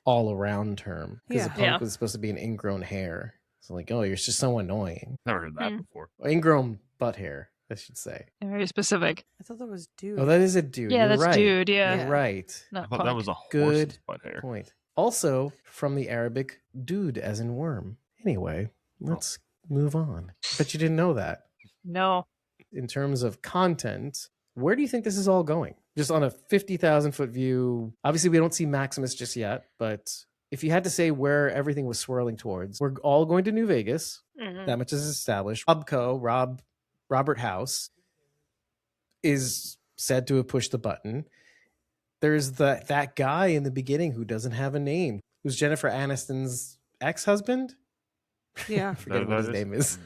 all-around term. Because a punk was supposed to be an ingrown hair. So like, oh, you're just so annoying. Never heard that before. Ingrown butt hair, I should say. Very specific. I thought that was dude. Oh, that is a dude. Yeah, You're that's right. dude, yeah. You're right. Not I thought punk. that was a Good horse's butt hair. point. Also, from the Arabic, dude as in worm. Anyway, let's move on. But you didn't know that. No. In terms of content, where do you think this is all going? Just on a 50,000 foot view. Obviously, we don't see Maximus just yet, but if you had to say where everything was swirling towards, we're all going to New Vegas. Mhm. That much is established. Robert House is said to have pushed the button. There's that guy in the beginning who doesn't have a name, who's Jennifer Aniston's ex-husband. Yeah. I forget what his name is.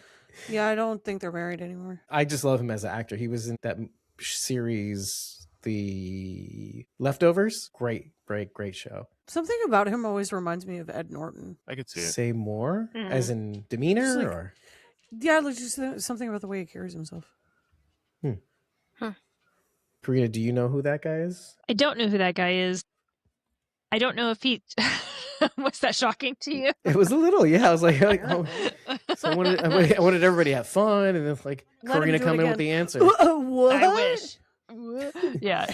Yeah, I don't think they're married anymore. I just love him as an actor. He was in that series, The Leftovers. Great show. Something about him always reminds me of Ed Norton. I could see it. Say more, Mhm. as in demeanor, Just like- or Yeah, like just something about the way he carries himself. Karina, do you know who that guy is? I don't know who that guy is. I don't know if he was that shocking to you. It was a little, yeah. I was like oh. So I wanted everybody to have fun, and then like Let him Karina do it come in again. with the answer. What? I wish. Yeah.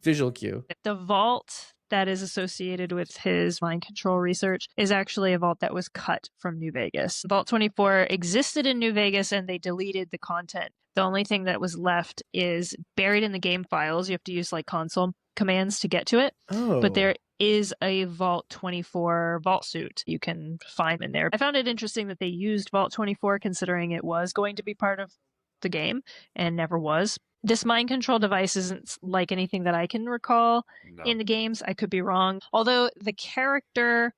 Visual cue. The vault that is associated with his mind control research is actually a vault that was cut from New Vegas. Vault 24 existed in New Vegas and they deleted the content. The only thing that was left is buried in the game files. You have to use like console commands to get to it. Oh, But there is a Vault 24 vault suit you can find in there. I found it interesting that they used Vault 24 considering it was going to be part of the game and never was. This mind control device isn't like anything that I can recall No. in the games. I could be wrong. Although the character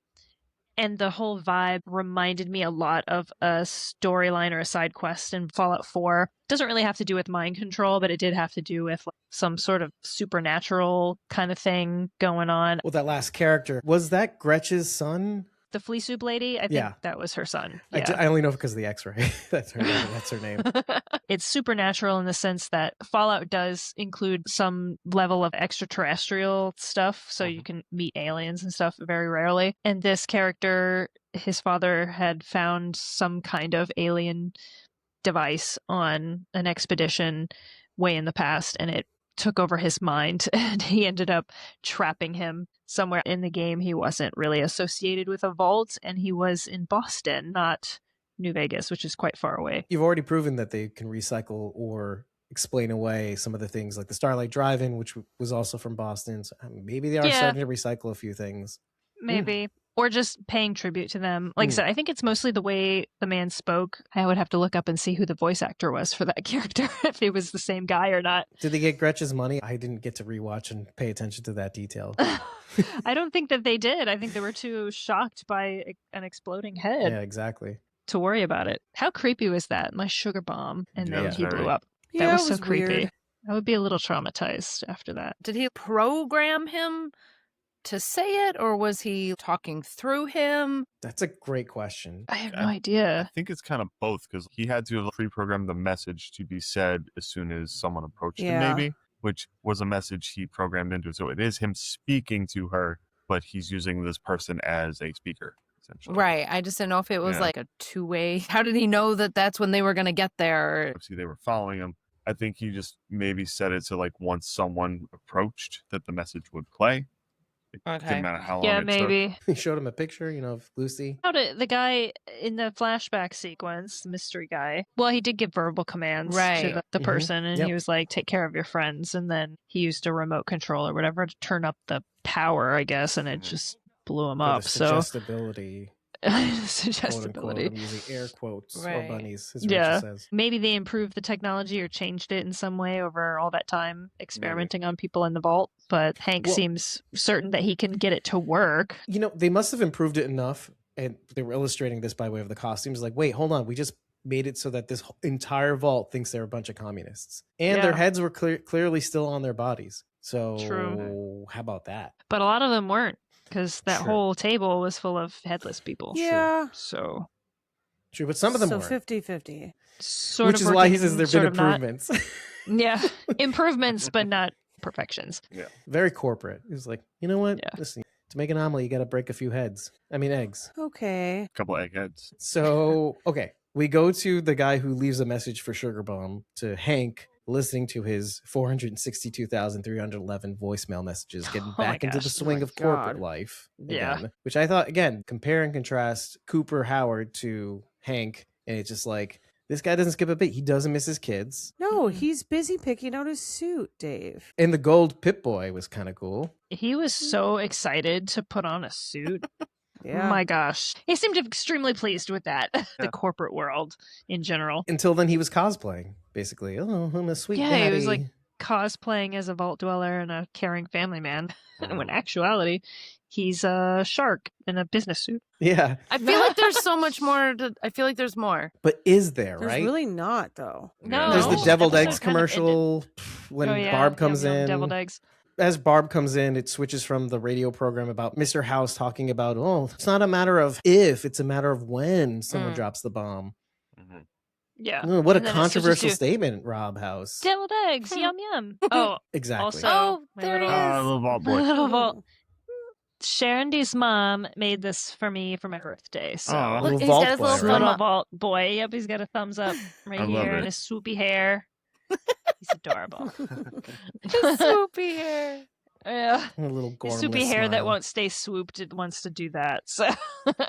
and the whole vibe reminded me a lot of a storyline or a side quest in Fallout 4. Doesn't really have to do with mind control, but it did have to do with like, some sort of supernatural kind of thing going on. well, that last character, was that Gretch's son? The flea soup lady, I think Yeah. that was her son. I Yeah. I only know because of the X-ray. That's her name. It's supernatural in the sense that Fallout does include some level of extraterrestrial stuff, so you can meet aliens and stuff very rarely. And this character, his father had found some kind of alien device on an expedition way in the past, and it took over his mind, and he ended up trapping him somewhere in the game. He wasn't really associated with a vault, and he was in Boston, not New Vegas, which is quite far away. You've already proven that they can recycle or explain away some of the things, like the Starlight Drive-In, which was also from Boston. So maybe they are Yeah. starting to recycle a few things. Maybe. Or just paying tribute to them. Like I Mm. said, I think it's mostly the way the man spoke. I would have to look up and see who the voice actor was for that character, if it was the same guy or not. Did they get Gretch's money? I didn't get to rewatch and pay attention to that detail. I don't think that they did. I think they were too shocked by an exploding head Yeah, exactly. to worry about it. How creepy was that? My sugar bomb. And then Yeah, he blew very. up. Yeah, That was it so was creepy. weird. I would be a little traumatized after that. Did he program him to say it, or was he talking through him? That's a great question. I have no I idea. think it's kind of both because he had to have pre-programmed the message to be said as soon as someone approached him, Yeah. maybe, which was a message he programmed into. So it is him speaking to her, but he's using this person as a speaker, essentially. Right. I just didn't know if it was Yeah. like a two-way. How did he know that that's when they were going to get there? Obviously, they were following him. I think he just maybe set it to like once someone approached that the message would play. It Okay. didn't matter how long Yeah, it took. maybe. He showed him a picture, of Lucy. How did the guy in the flashback sequence, the mystery guy, well, he did give verbal commands Right. to the Mhm. person, and Yep. he was like, take care of your friends. And then he used a remote control or whatever to turn up the power, I guess, and it Mhm. just blew him For up. the So, suggestibility, quote unquote. suggestibility. I'm using air quotes or Right. bunnies, as Yeah. Rachel says. Maybe they improved the technology or changed it in some way over all that time experimenting on people in the vault. But Hank Well- seems certain that he can get it to work. They must have improved it enough, and they were illustrating this by way of the costumes. Like, wait, hold on, we just made it so that this entire vault thinks they're a bunch of communists, and their Yeah. heads were clearly still on their bodies. So, True. how about that? But a lot of them weren't, because that Sure. whole table was full of headless people. Yeah. So, True, but some of them so weren't. 50-50. sort Which of is why he working, says there've sort been of not. improvements. Yeah, improvements, but not perfections. Very corporate. He was like, you know what? Yeah. Listen, to make an omelet, you got to break a few eggs. Okay. A couple eggheads. So, okay, we go to the guy who leaves a message for Sugar Bomb to Hank, listening to his 462,311 voicemail messages, getting Oh my back into the gosh. swing Oh my of corporate God. life. Yeah. Again, which I thought, again, compare and contrast Cooper Howard to Hank. And it's just like, this guy doesn't skip a beat. He doesn't miss his kids. No, he's busy picking out his suit, Dave. And the gold Pip-Boy was kind of cool. He was so excited to put on a suit. Yeah. My gosh. He seemed extremely pleased with that. The corporate world in general. Until then, he was cosplaying, basically. Oh, I'm a sweet Yeah, daddy. he was like cosplaying as a vault dweller and a caring family man. When in actuality, he's a shark in a business suit. Yeah. I feel like there's so much more. I feel like there's more. But is there, There's right? really not, though. No. There's the This deviled episode eggs kind of ended. commercial when Barb comes yum, in. Deviled eggs. As Barb comes in, it switches from the radio program about Mr. House talking about, oh, it's not a matter of if, it's a matter of when someone drops the bomb. Yeah. Oh, what a And then it switches controversial to statement, Rob House. Deviled eggs, yum yum. Oh, Exactly. also, Oh, my there little, he is. Little vault my boy. little vault. Sharondy's mom made this for me for my birthday. So Aw. Look, Little he's vault got his boy, little right? thumb little up. vault boy. Yep, he's got a thumbs up right I love here and it. his swoopy hair. He's adorable. His swoopy hair. Yeah. A little His gormless swoopy hair that smile. won't stay swooped. It wants to do that. So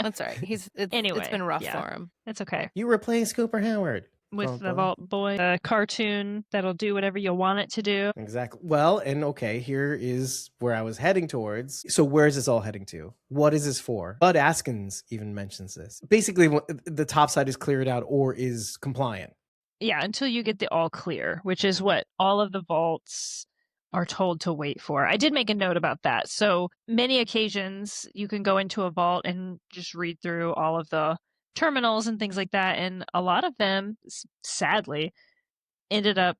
That's all right. It's Anyway, been rough yeah. for him. it's okay. You replace Cooper Howard. With Vault the Boy. Vault Boy, a cartoon that'll do whatever you want it to do. Exactly. Well, and okay, here is where I was heading towards. So where is this all heading to? What is this for? Bud Askins even mentions this. Basically, the top side is cleared out or is compliant. Yeah, until you get the all clear, which is what all of the vaults are told to wait for. I did make a note about that. So many occasions you can go into a vault and just read through all of the terminals and things like that. And a lot of them, sadly, ended up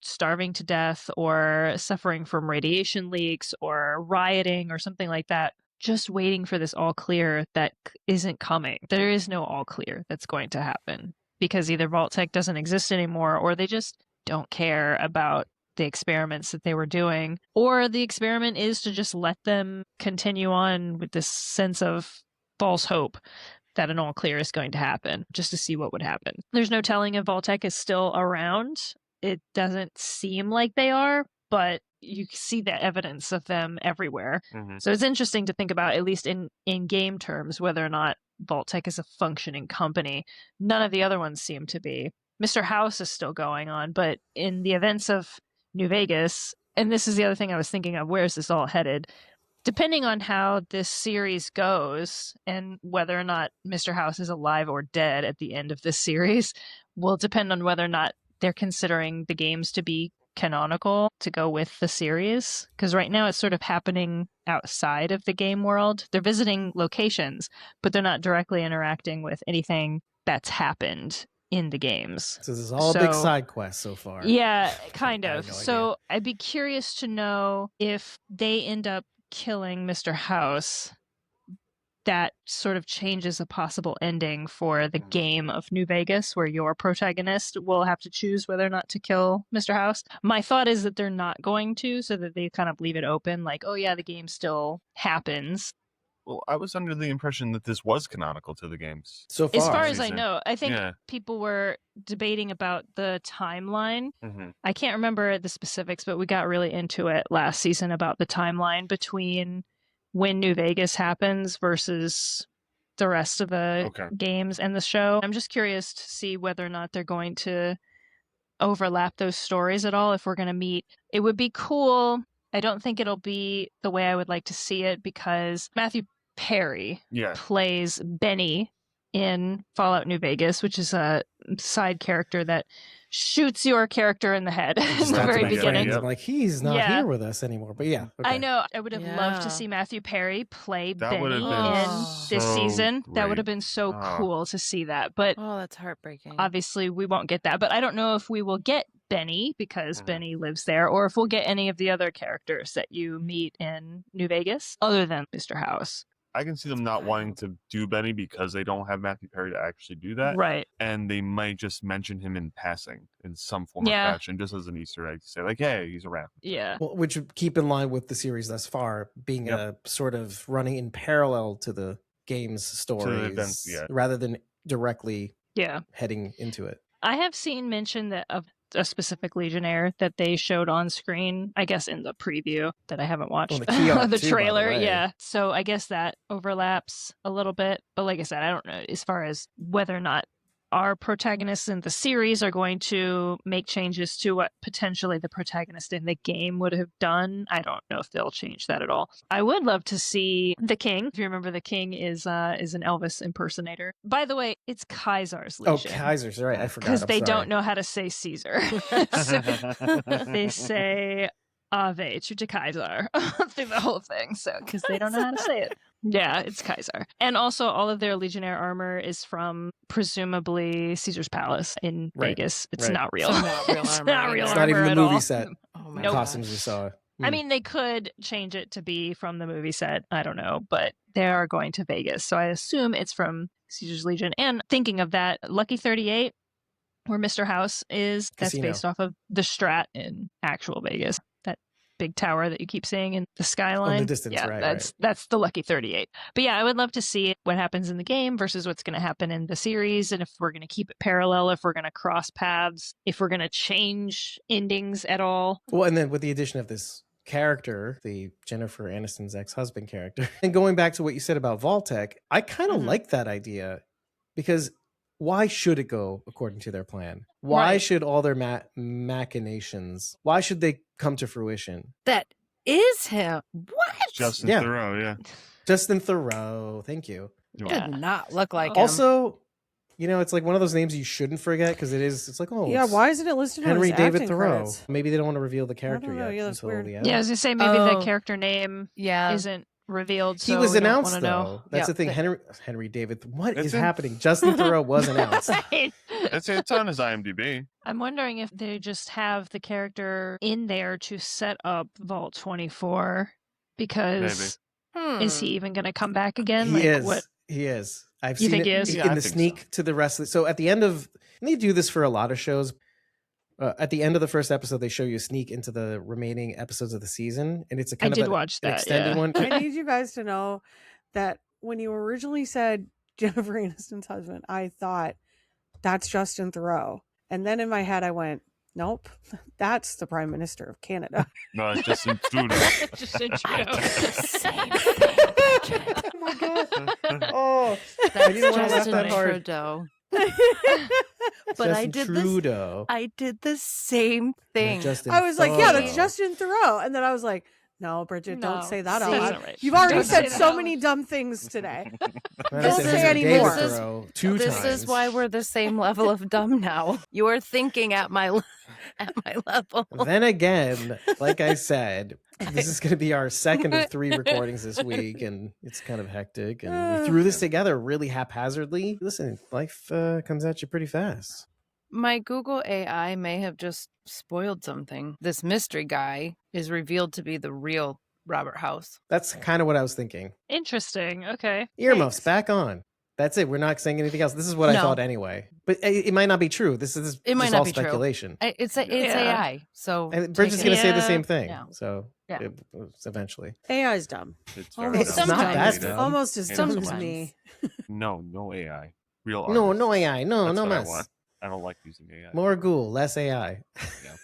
starving to death or suffering from radiation leaks or rioting or something like that, just waiting for this all clear that isn't coming. There is no all clear that's going to happen because either Vault Tech doesn't exist anymore or they just don't care about the experiments that they were doing, or the experiment is to just let them continue on with this sense of false hope that an all clear is going to happen, just to see what would happen. There's no telling if Vault-Tec is still around. It doesn't seem like they are, but you see the evidence of them everywhere. So it's interesting to think about, at least in game terms, whether or not Vault-Tec is a functioning company. None of the other ones seem to be. Mr. House is still going on, but in the events of New Vegas, and this is the other thing I was thinking of, where is this all headed? Depending on how this series goes and whether or not Mr. House is alive or dead at the end of this series will depend on whether or not they're considering the games to be canonical to go with the series. Because right now it's sort of happening outside of the game world. They're visiting locations, but they're not directly interacting with anything that's happened in the games. So this is all a big side quest so far. Yeah, kind I of. had no So I'd be curious to know if they end up killing Mr. House, that sort of changes a possible ending for the game of New Vegas, where your protagonist will have to choose whether or not to kill Mr. House. My thought is that they're not going to, so that they kind of leave it open, like, oh yeah, the game still happens. Well, I was under the impression that this was canonical to the games. So far. As far as I season. know, I think Yeah. people were debating about the timeline. Mm-hmm. I can't remember the specifics, but we got really into it last season about the timeline between when New Vegas happens versus the rest of the games and the show. I'm just curious to see whether or not they're going to overlap those stories at all. If we're going to meet, it would be cool. I don't think it'll be the way I would like to see it because Matthew Perry plays Benny in Fallout New Vegas, which is a side character that shoots your character in the head in the very beginning. I'm like, he's not here with us anymore. But yeah. Okay. I know. I would have loved to see Matthew Perry play Benny would have in been this so season. That would great. have been so cool to see that. But that's heartbreaking. obviously, we won't get that. But I don't know if we will get Benny because Benny lives there, or if we'll get any of the other characters that you meet in New Vegas other than Mr. House. I can see them not wanting to do Benny because they don't have Matthew Perry to actually do that. Right. And they might just mention him in passing in some form or fashion, just as an Easter egg to say, like, hey, he's around. Yeah. Well, which would keep in line with the series thus far, being a sort of running in parallel to the game's stories, events, rather than directly heading into it. I have seen mention that of a specific Legionnaire that they showed on screen, I guess in the preview that I haven't watched. Well, the kiosk the too, trailer, by the way. yeah. So I guess that overlaps a little bit. But like I said, I don't know as far as whether or not our protagonists in the series are going to make changes to what potentially the protagonist in the game would have done. I don't know if they'll change that at all. I would love to see the king. If you remember, the king is an Elvis impersonator. By the way, it's Kaiser's Legion. Oh, Kaiser's, right. I forgot. Because they sorry. don't know how to say Caesar. So they say Ave to Kaiser through the whole thing. So because they don't know how to say it. Yeah, it's Kaiser. And also all of their Legionnaire armor is from presumably Caesar's Palace in Vegas. It's not real. So not real It's armor not real It's armor not even the at movie all. set. Oh my Nope. Costumes we saw. I mean, they could change it to be from the movie set. I don't know, but they are going to Vegas. So I assume it's from Caesar's Legion. And thinking of that, Lucky 38, where Mr. House is, that's Casino. based off of the Strat in actual Vegas. That big tower that you keep seeing in the Oh, skyline. in the distance, yeah, right. that's the Lucky 38. But yeah, I would love to see what happens in the game versus what's going to happen in the series, and if we're going to keep it parallel, if we're going to cross paths, if we're going to change endings at all. Well, and then with the addition of this character, the Jennifer Aniston's ex-husband character, and going back to what you said about Vaultec, I kind of like that idea, because why should it go according to their plan? Why Right. should all their machinations, why should they come to fruition? That is him. What? Justin Yeah. Theroux, yeah. Justin Theroux, thank you. Yeah. Did not look like him. Also, you know, it's like one of those names you shouldn't forget, because it's like, oh, Yeah, it's why isn't it listed on Henry his David acting Thoreau. credits? Maybe they don't want to reveal the character don't know. yet Yeah, that's until weird. the end. Yeah, I was going to say maybe Oh. the character name Yeah. isn't revealed. He so was we don't announced wanna though. know. That's Yeah, the thing. but- Henry David. What It's is in- happening? Justin Theroux was announced. It's on his IMDb. I'm wondering if they just have the character in there to set up Vault 24, because is he even going to come back again? He Like, is. what? He is. I've You seen think it he is? in Yeah, I the think sneak so. to the rest of it. So at the end of, and they do this for a lot of shows. At the end of the first episode, they show you a sneak into the remaining episodes of the season, and it's a I kind of did an watch that. extended Yeah. one. I need you guys to know that when you originally said Jennifer Aniston's husband, I thought that's Justin Theroux. And then in my head, I went, nope, that's the Prime Minister of Canada. No, it's Justin Trudeau. Just Trudeau. Same Oh my god! Oh, That's didn't wanna laugh Justin that hard. Trudeau. Justin But I did this. Trudeau. I did the same thing. Justin I was like, yeah, that's Trudeau. Justin Theroux. And then I was like, no, Bridget, No. don't say that out See? loud. That's right. You've already Don't said say that so out many loud. dumb things today. I Don't said say Henry anymore. David This is- Thoreau two This times. is why we're the same level of dumb now. You are thinking at my level. Then again, like I said, this is going to be our second of 3 recordings this week, and it's kind of hectic. And we threw this together really haphazardly. Listen, life comes at you pretty fast. My Google AI may have just spoiled something. This mystery guy is revealed to be the real Robert House. That's kind of what I was thinking. Interesting. Okay. Earmuffs back on. That's it. We're not saying anything else. This is what I No. thought anyway. But it might not be true. This is It might just not all be true. speculation. It's Yeah. AI. So And Bridget's take going it- to say the Yeah. same thing. Yeah. So Yeah. eventually. AI's dumb. It's Almost dumb. not that Yeah. dumb. Almost as dumb as Sometimes. me. No AI. Real No, artists. no AI. No, That's no what I mess. want. I don't like using AI. More Ghoul, less AI. Yeah.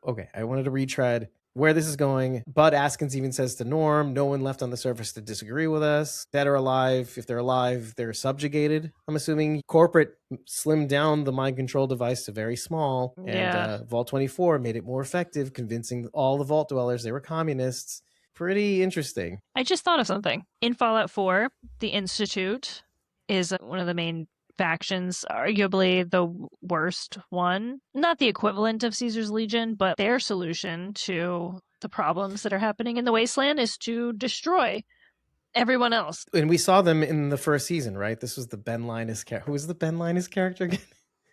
Okay, I wanted to retread where this is going. Bud Askins even says to Norm, no one left on the surface to disagree with us. Dead or alive, if they're alive, they're subjugated. I'm assuming corporate slimmed down the mind control device to very small. And Yeah. Vault 24 made it more effective, convincing all the Vault dwellers they were communists. Pretty interesting. I just thought of something. In Fallout 4, the Institute is one of the main factions, arguably the worst one. Not the equivalent of Caesar's Legion, but their solution to the problems that are happening in the Wasteland is to destroy everyone else. And we saw them in the first season, right? This was the Ben Linus character. Who was the Ben Linus character again?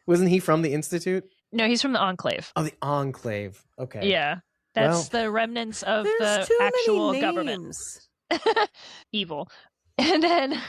Wasn't he from the Institute? No, he's from the Enclave. Oh, the Enclave. Okay. Yeah. That's the remnants of There's the too actual many government. names. Evil. And then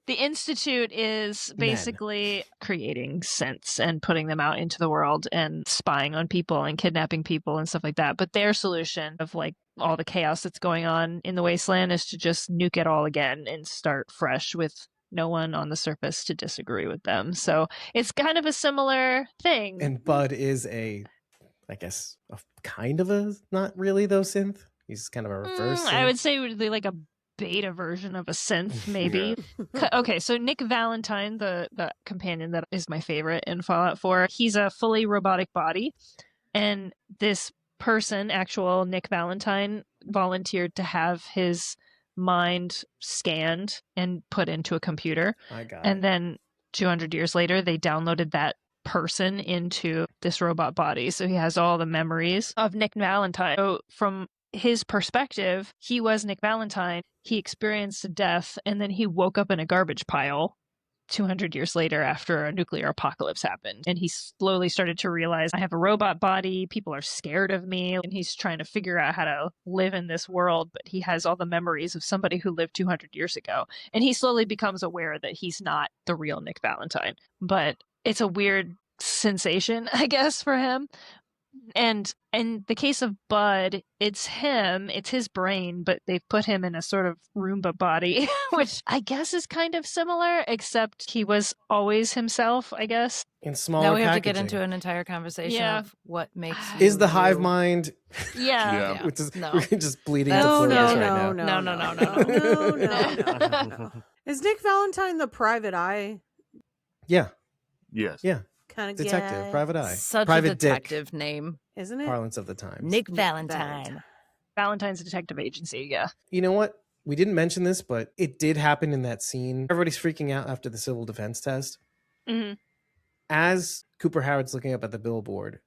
the Institute is basically creating synths and putting them out into the world and spying on people and kidnapping people and stuff like that. But their solution of like all the chaos that's going on in the Wasteland is to just nuke it all again and start fresh with no one on the surface to disagree with them. So it's kind of a similar thing. And Bud is I guess, kind of a, not really though, synth. He's kind of a reverse. I synth. would say really like a beta version of a synth, maybe. Okay, so Nick Valentine, the companion that is my favorite in Fallout 4, he's a fully robotic body. And this person, actual Nick Valentine, volunteered to have his mind scanned and put into a computer. And then 200 years later, they downloaded that person into this robot body. So he has all the memories of Nick Valentine. So from his perspective, he was Nick Valentine. He experienced death, and then he woke up in a garbage pile 200 years later after a nuclear apocalypse happened. And he slowly started to realize, I have a robot body, people are scared of me, and he's trying to figure out how to live in this world, but he has all the memories of somebody who lived 200 years ago. And he slowly becomes aware that he's not the real Nick Valentine. But it's a weird sensation, I guess, for him. And in the case of Bud, it's his brain, but they've put him in a sort of Roomba body, which I guess is kind of similar, except he was always himself, I guess. In smaller Now we have packaging. to get into an entire conversation of what makes Is the you hive you. mind? Yeah. Which is, No. We're just bleeding No, to no, Floridas no, right now. no. Is Nick Valentine the private eye Yeah, Yes. yeah. kind of Detective, private eye, Such private a detective name. isn't it? parlance of the times. Nick Valentine. Valentine's Detective Agency, yeah. You know what? We didn't mention this, but it did happen in that scene. Everybody's freaking out after the civil defense test. Mm-hmm. As Cooper Howard's looking up at the billboard,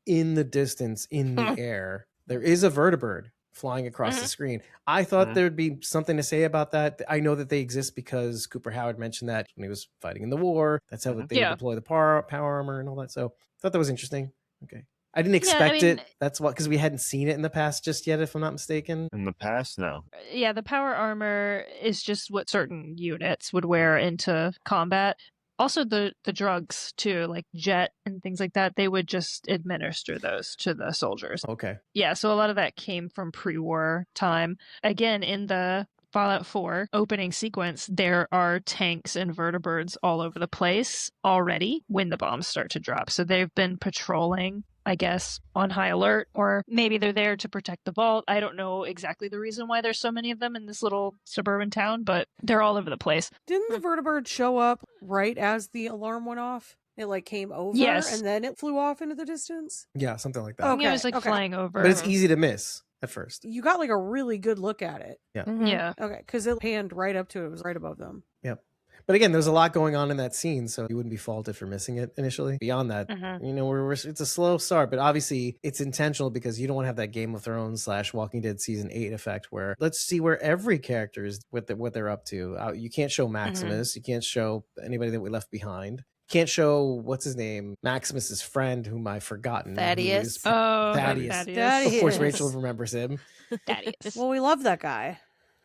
in the distance, in the air, there is a vertibird flying across the screen. I thought there'd be something to say about that. I know that they exist because Cooper Howard mentioned that when he was fighting in the war. That's how they deploy the power armor and all that. So I thought that was interesting. Okay. I didn't expect it. That's what, because we hadn't seen it in the past just yet, if I'm not mistaken. In the past, no. Yeah, the power armor is just what certain units would wear into combat. Also, the drugs, too, like Jet and things like that, they would just administer those to the soldiers. Okay. Yeah, so a lot of that came from pre-war time. Again, in the Fallout 4 opening sequence, there are tanks and vertibirds all over the place already when the bombs start to drop. So they've been patrolling, I guess, on high alert, or maybe they're there to protect the vault. I don't know exactly the reason why there's so many of them in this little suburban town, but they're all over the place. Didn't the vertibird show up right as the alarm went off? It like came over and then it flew off into the distance? Yeah, something like that. I think it was like flying over. But it's easy to miss at first. You got like a really good look at it. Yeah. Yeah. Okay, because it panned right up to it. It was right above them. Yep. But again, there's a lot going on in that scene, so you wouldn't be faulted for missing it initially. Beyond that, you know, it's a slow start, but obviously it's intentional because you don't want to have that Game of Thrones / Walking Dead season 8 effect where let's see where every character is, what they're up to. You can't show Maximus. You can't show anybody that we left behind. Can't show, what's his name, Maximus's friend, whom I've forgotten. Thaddeus. Thaddeus. Of course, Rachel remembers him. Thaddeus. Well, we love that guy.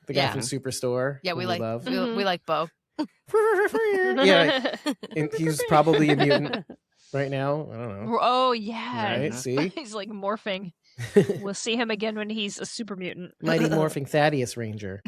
The guy from Superstore. Yeah, we like love. we like Bo. Yeah, and he's probably a mutant right now. I don't know. Oh, yeah. Right? See? He's like morphing. We'll see him again when he's a super mutant. Mighty Morphing Thaddeus Ranger.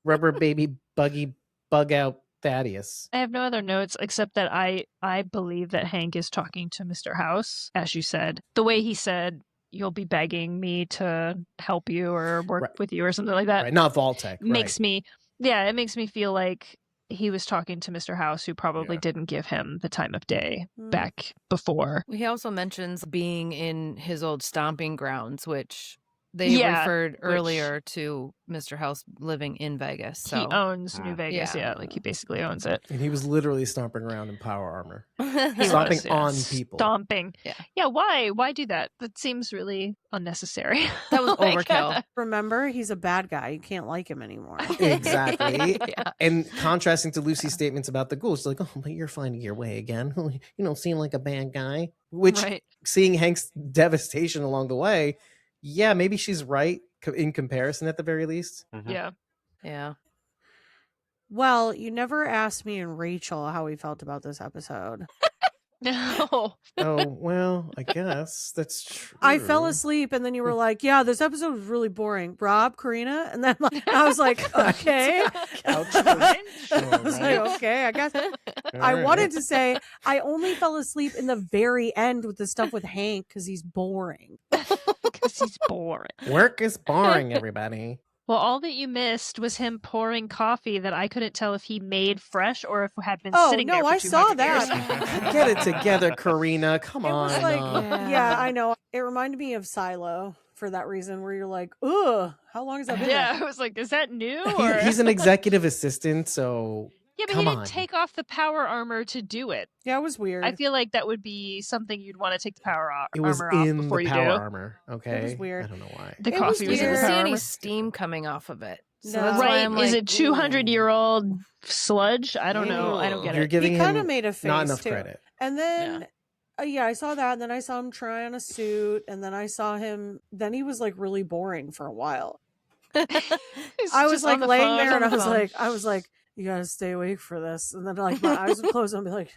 Rubber baby buggy bug out Thaddeus. I have no other notes except that I believe that Hank is talking to Mr. House, as you said. The way he said, you'll be begging me to help you or work with you or something like that. Right, not Vault-Tec. Makes me feel like he was talking to Mr. House, who probably didn't give him the time of day back before. He also mentions being in his old stomping grounds, which they referred earlier to Mr. House living in Vegas. So. He owns New Vegas, like he basically owns it. And he was literally stomping around in power armor. He Stomping was, on people. Stomping. Yeah. Yeah, why? Why do that? That seems really unnecessary. That was overkill. Remember, he's a bad guy. You can't like him anymore. Exactly. Yeah. And contrasting to Lucy's statements about the ghouls, like, oh, but you're finding your way again. You don't seem like a bad guy. Which, seeing Hank's devastation along the way, yeah, maybe she's right in comparison at the very least. Yeah. Yeah. Well, you never asked me and Rachel how we felt about this episode. No. Oh, well, I guess that's true. I fell asleep and then you were like, yeah, this episode was really boring. Rob, Karina? And then I was like, okay. Couch I All was right. like, okay, I guess. All I right. wanted to say I only fell asleep in the very end with the stuff with Hank because he's boring. Because he's boring. Work is boring, everybody. Well, all that you missed was him pouring coffee that I couldn't tell if he made fresh or if it had been Oh, sitting there no, for I 200 saw that. years. Get it together, Karina. Come It was on. like, yeah, I know. It reminded me of Silo for that reason, where you're like, ugh, how long has that been Yeah, there? I was like, is that new? Or... He's an executive assistant, so Yeah, but come he on. didn't take off the power armor to do it. Yeah, it was weird. I feel like that would be something you'd want to take the power It was armor off in before the you power do. armor. Okay, It was weird. I don't know why. The It was coffee was You in the didn't weird. see power any armor. steam coming off of it. So No. that's why Right? I'm Is like, it 200-year-old sludge? I don't know. I don't get You're it. giving He kind him of made a face not enough too. credit. And then, yeah, I saw that. And then I saw him try on a suit. And then I saw him. Then he was like really boring for a while. He's I was just like on the laying phone. there, and on the I was like, you gotta stay awake for this. And then like my eyes would close, and I'd be like,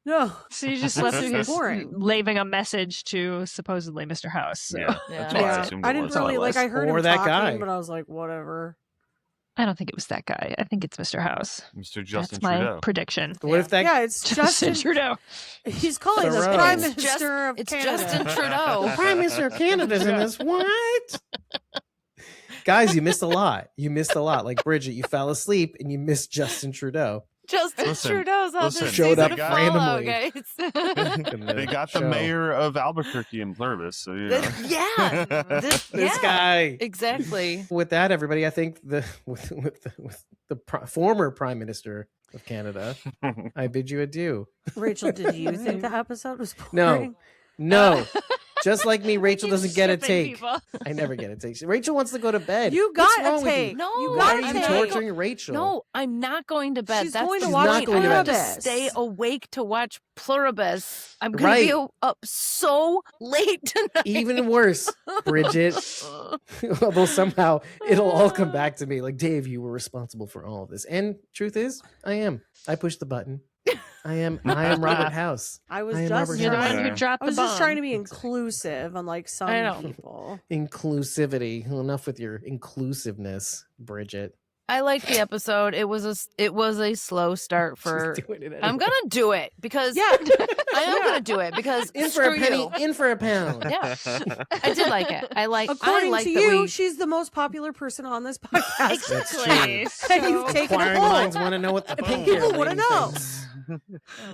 no. So you just This left is his boring. leaving a message to supposedly Mr. House. So. Yeah, Yeah. that's what I Yeah, assumed I it didn't was. really like. I heard Or him that talking, guy. but I was like, whatever. I don't think it was that guy. I think it's Mr. House. Mr. Justin That's my Trudeau. prediction. What if that Yeah, it's Justin Justin. Trudeau. He's calling the Thoreau. Prime It's Minister of it's Canada. Justin Trudeau. Prime Minister of Canada's in this? What? Guys, you missed a lot. You missed a lot. Like Bridget, you fell asleep and you missed Justin Trudeau. Justin Listen, Trudeau's on listen. this Showed season up of Fallout, randomly. guys. In the They got the show. mayor of Albuquerque in Pluribus, so you know. Yeah, This yeah, guy. exactly. With that, everybody, I think with the former Prime Minister of Canada, I bid you adieu. Rachel, did you think the episode was No. boring? No. Just like me, Rachel Keep doesn't get a skipping take. people. I never get a take. Rachel wants to go to bed. You What's got wrong a with you? take. No, you Why got are a you take. torturing Rachel? No, I'm not going to bed. She's That's going to the watch point. going I to have to Pluribus. stay awake to watch Pluribus. I'm going to be up so late tonight. Even worse, Bridget. Although somehow it'll all come back to me. Like, Dave, you were responsible for all of this. And truth is, I am. I pushed the button. I am Robert House. I was I am just Robert You're the House. one who Yeah. dropped I the was bomb. just trying to be inclusive, unlike I know. some people. Inclusivity. Well, enough with your inclusiveness, Bridget. I liked the episode. It was a slow start for. She's doing it I'm anyway. gonna do it because Yeah, I am gonna do it because In for a screw penny, you. in for a pound. Yeah, I did like it. I like according that to you, we. she's the most popular person on this podcast. Exactly. And you've So- taken a Inquiring poll. minds want to know what the pink People hair wanna lady know. thinks. Oh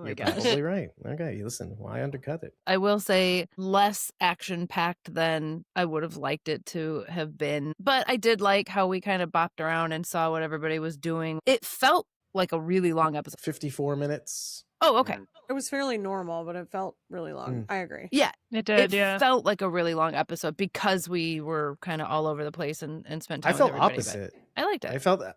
my You're gosh. probably right. Okay, listen, why undercut it? I will say less action packed than I would have liked it to have been. But I did like how we kind of bopped around and saw what everybody was doing. It felt like a really long episode. 54 minutes. Oh, okay. It was fairly normal, but it felt really long. I agree. Yeah, It did, it yeah. felt like a really long episode because we were kind of all over the place and spent time I with felt everybody, but opposite. I liked it.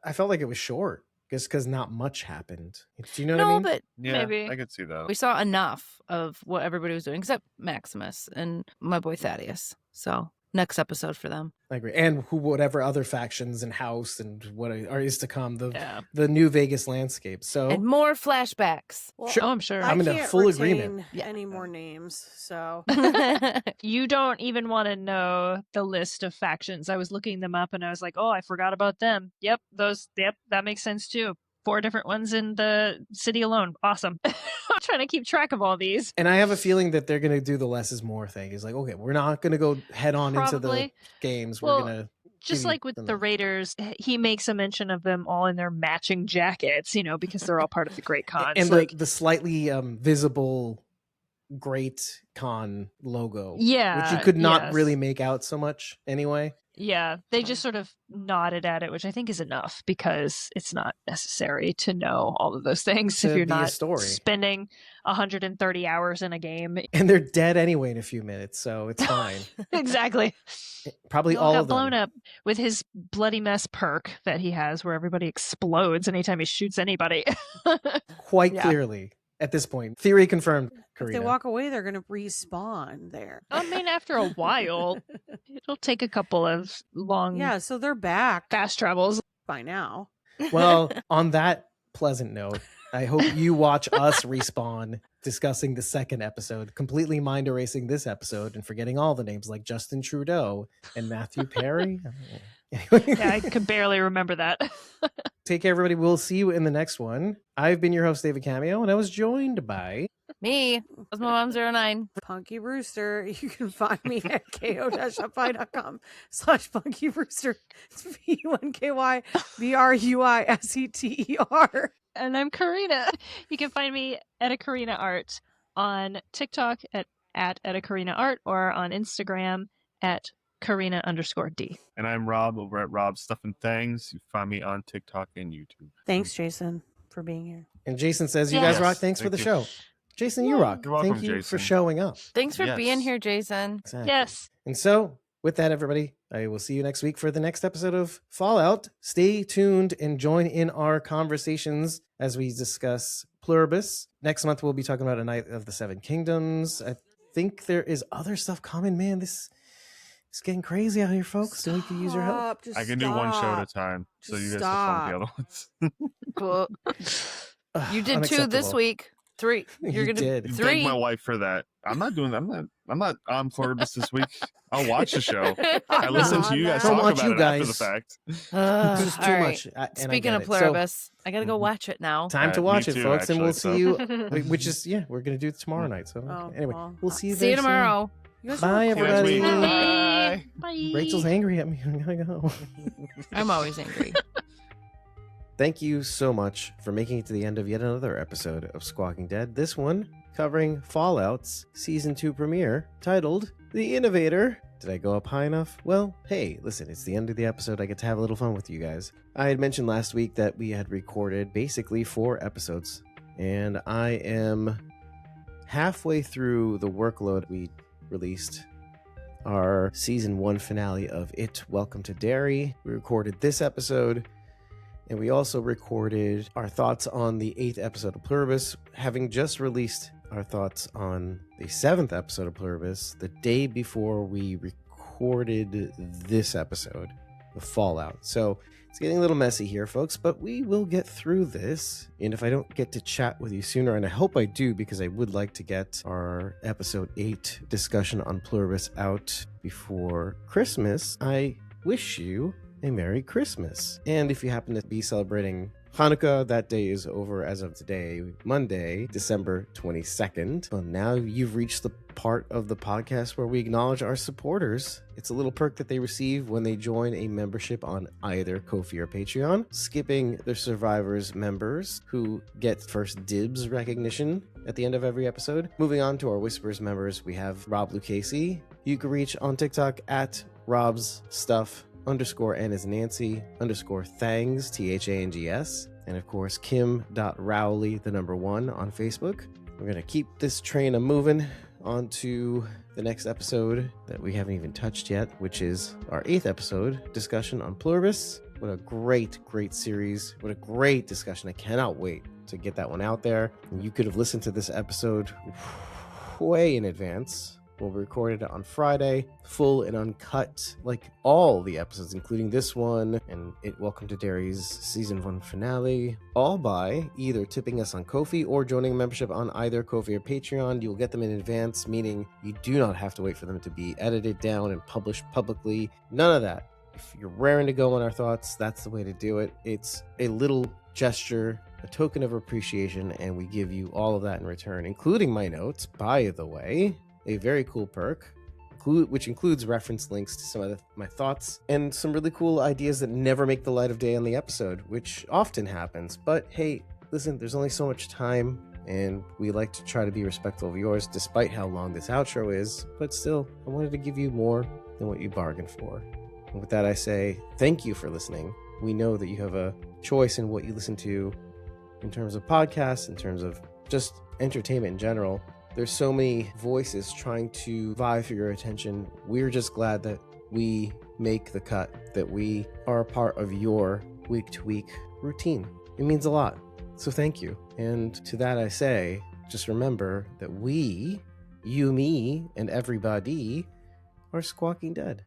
I felt like it was short, just because not much happened. Do you know what no, I mean? but Yeah, Maybe. I could see that. we saw enough of what everybody was doing except Maximus and my boy Thaddeus. So next episode for them. I agree. And whatever other factions and house and what is to come, Yeah. the new Vegas landscape. So And more flashbacks. Well, Sure. Oh, I'm sure. I'm in a can't full retain agreement. Yeah. Any more names? So You don't even want to know the list of factions. I was looking them up and I was like, oh, I forgot about them. Yep, that makes sense too. 4 different ones in the city alone. Awesome. I'm trying to keep track of all these. and I have a feeling that they're going to do the less is more thing. It's like, okay, we're not going to go head on into the Probably. games. Well, We're going to Just Maybe like with the the next. Raiders, he makes a mention of them all in their matching jackets, because they're all part of the Great Con. and Like, the slightly visible Great Con logo. yeah, Which you could not yes. really make out so much anyway. Yeah, they just sort of nodded at it, which I think is enough because it's not necessary to know all of those things To if you're be a not story. spending 130 hours in a game. And they're dead anyway in a few minutes, so it's fine. Exactly. Probably All all got of them. blown up with his bloody mess perk that he has where everybody explodes anytime he shoots anybody. Quite Yeah. clearly at this point. Theory confirmed, if Karina. they walk away, they're going to respawn there. I mean, after a while, it'll take a couple of long, Yeah, so they're back fast travels. by now. Well, on that pleasant note, I hope you watch us respawn discussing the second episode, completely mind erasing this episode and forgetting all the names like Justin Trudeau and Matthew Perry. Anyway, Yeah, I could barely remember that. take care, everybody. We'll see you in the next one. I've been your host, David Cameo, and I was joined by Me. That's my mom09. Punky Brewster. You can find me at ko-fi.com/Punky Brewster. It's PUNKYBRUISETER. And I'm Karina. You can find me at Karina Art on TikTok at Karina Art, or on Instagram at Karina_D. And I'm Rob over at Rob Stuff and Things. You find me on TikTok and YouTube. Thanks, Jason, for being here. And Jason says, "You Yes. guys rock. Thanks for Thank the you. show." Jason, you rock. You're welcome, Thank you for Jason. showing up. Thanks for Yes. being here, Jason. Exactly. Yes. And so, with that, everybody, I will see you next week for the next episode of Fallout. Stay tuned and join in our conversations as we discuss Pluribus. Next month, we'll be talking about A Night of the Seven Kingdoms. I think there is other stuff coming. Man, this is getting crazy out here, folks. So we could use your help. Just I can do one show at a stop. time, so Just you guys can film the other ones. Cool. You did 2 this Unacceptable. week. 3. You're You gonna did. You 3. thank my wife for that. I'm not on Pluribus this week. I'll watch the show. I listen to you guys Don't talk watch about you it after the guys. fact. It's just All too right. much. And I Speaking get of it. So, Pluribus, I gotta go watch it now. time to Me watch it, too, folks. And we'll actually, see you, you. which is, we're going to do it tomorrow night. So, Oh, anyway, well, we'll see you See you very soon. tomorrow. guys Bye, are everybody. recording. Bye. Bye. Rachel's angry at me. I gotta go. I'm always angry. Thank you so much for making it to the end of yet another episode of Squawking Dead. This one covering Fallout's Season 2 premiere, titled The Innovator. Did I go up high enough? Well, hey, listen, it's the end of the episode. I get to have a little fun with you guys. I had mentioned last week that we had recorded basically 4 episodes, and I am halfway through the workload. We released our Season 1 finale of It, Welcome to Derry. We recorded this episode, and we also recorded our thoughts on the 8th episode of Pluribus, having just released our thoughts on the 7th episode of Pluribus the day before we recorded this episode of Fallout. So it's getting a little messy here, folks, but we will get through this. And if I don't get to chat with you sooner, and I hope I do, because I would like to get our episode 8 discussion on Pluribus out before Christmas, I wish you a Merry Christmas. And if you happen to be celebrating Hanukkah, that day is over as of today, Monday, December 22nd. Well, now you've reached the part of the podcast where we acknowledge our supporters. It's a little perk that they receive when they join a membership on either Ko-fi or Patreon, skipping the Survivors members who get first dibs recognition at the end of every episode. Moving on to our Whispers members, we have Rob Lucchese. You can reach on TikTok at Rob's Stuff _N is Nancy _Thangs, THANGS, and of course Kim.Rowley, the number 1 on Facebook. We're gonna keep this train a moving on to the next episode that we haven't even touched yet, which is our 8th episode discussion on Pluribus. What a great series. What a great discussion. I cannot wait to get that one out there. And you could have listened to this episode way in advance. We'll record it on Friday, full and uncut, like all the episodes, including this one and It Welcome to Derry's Season 1 finale, all by either tipping us on Ko-fi or joining a membership on either Ko-fi or Patreon. You'll get them in advance, meaning you do not have to wait for them to be edited down and published publicly. None of that. If you're raring to go on our thoughts, that's the way to do it. It's a little gesture, a token of appreciation, and we give you all of that in return, including my notes, by the way. A very cool perk, which includes reference links to some of my thoughts and some really cool ideas that never make the light of day on the episode, which often happens. But hey, listen, there's only so much time, and we like to try to be respectful of yours, despite how long this outro is. But still, I wanted to give you more than what you bargained for. And with that, I say thank you for listening. We know that you have a choice in what you listen to in terms of podcasts, in terms of just entertainment in general. There's so many voices trying to vie for your attention. We're just glad that we make the cut, that we are a part of your week-to-week routine. It means a lot. So thank you. And to that I say, just remember that we, you, me, and everybody are Squawking Dead.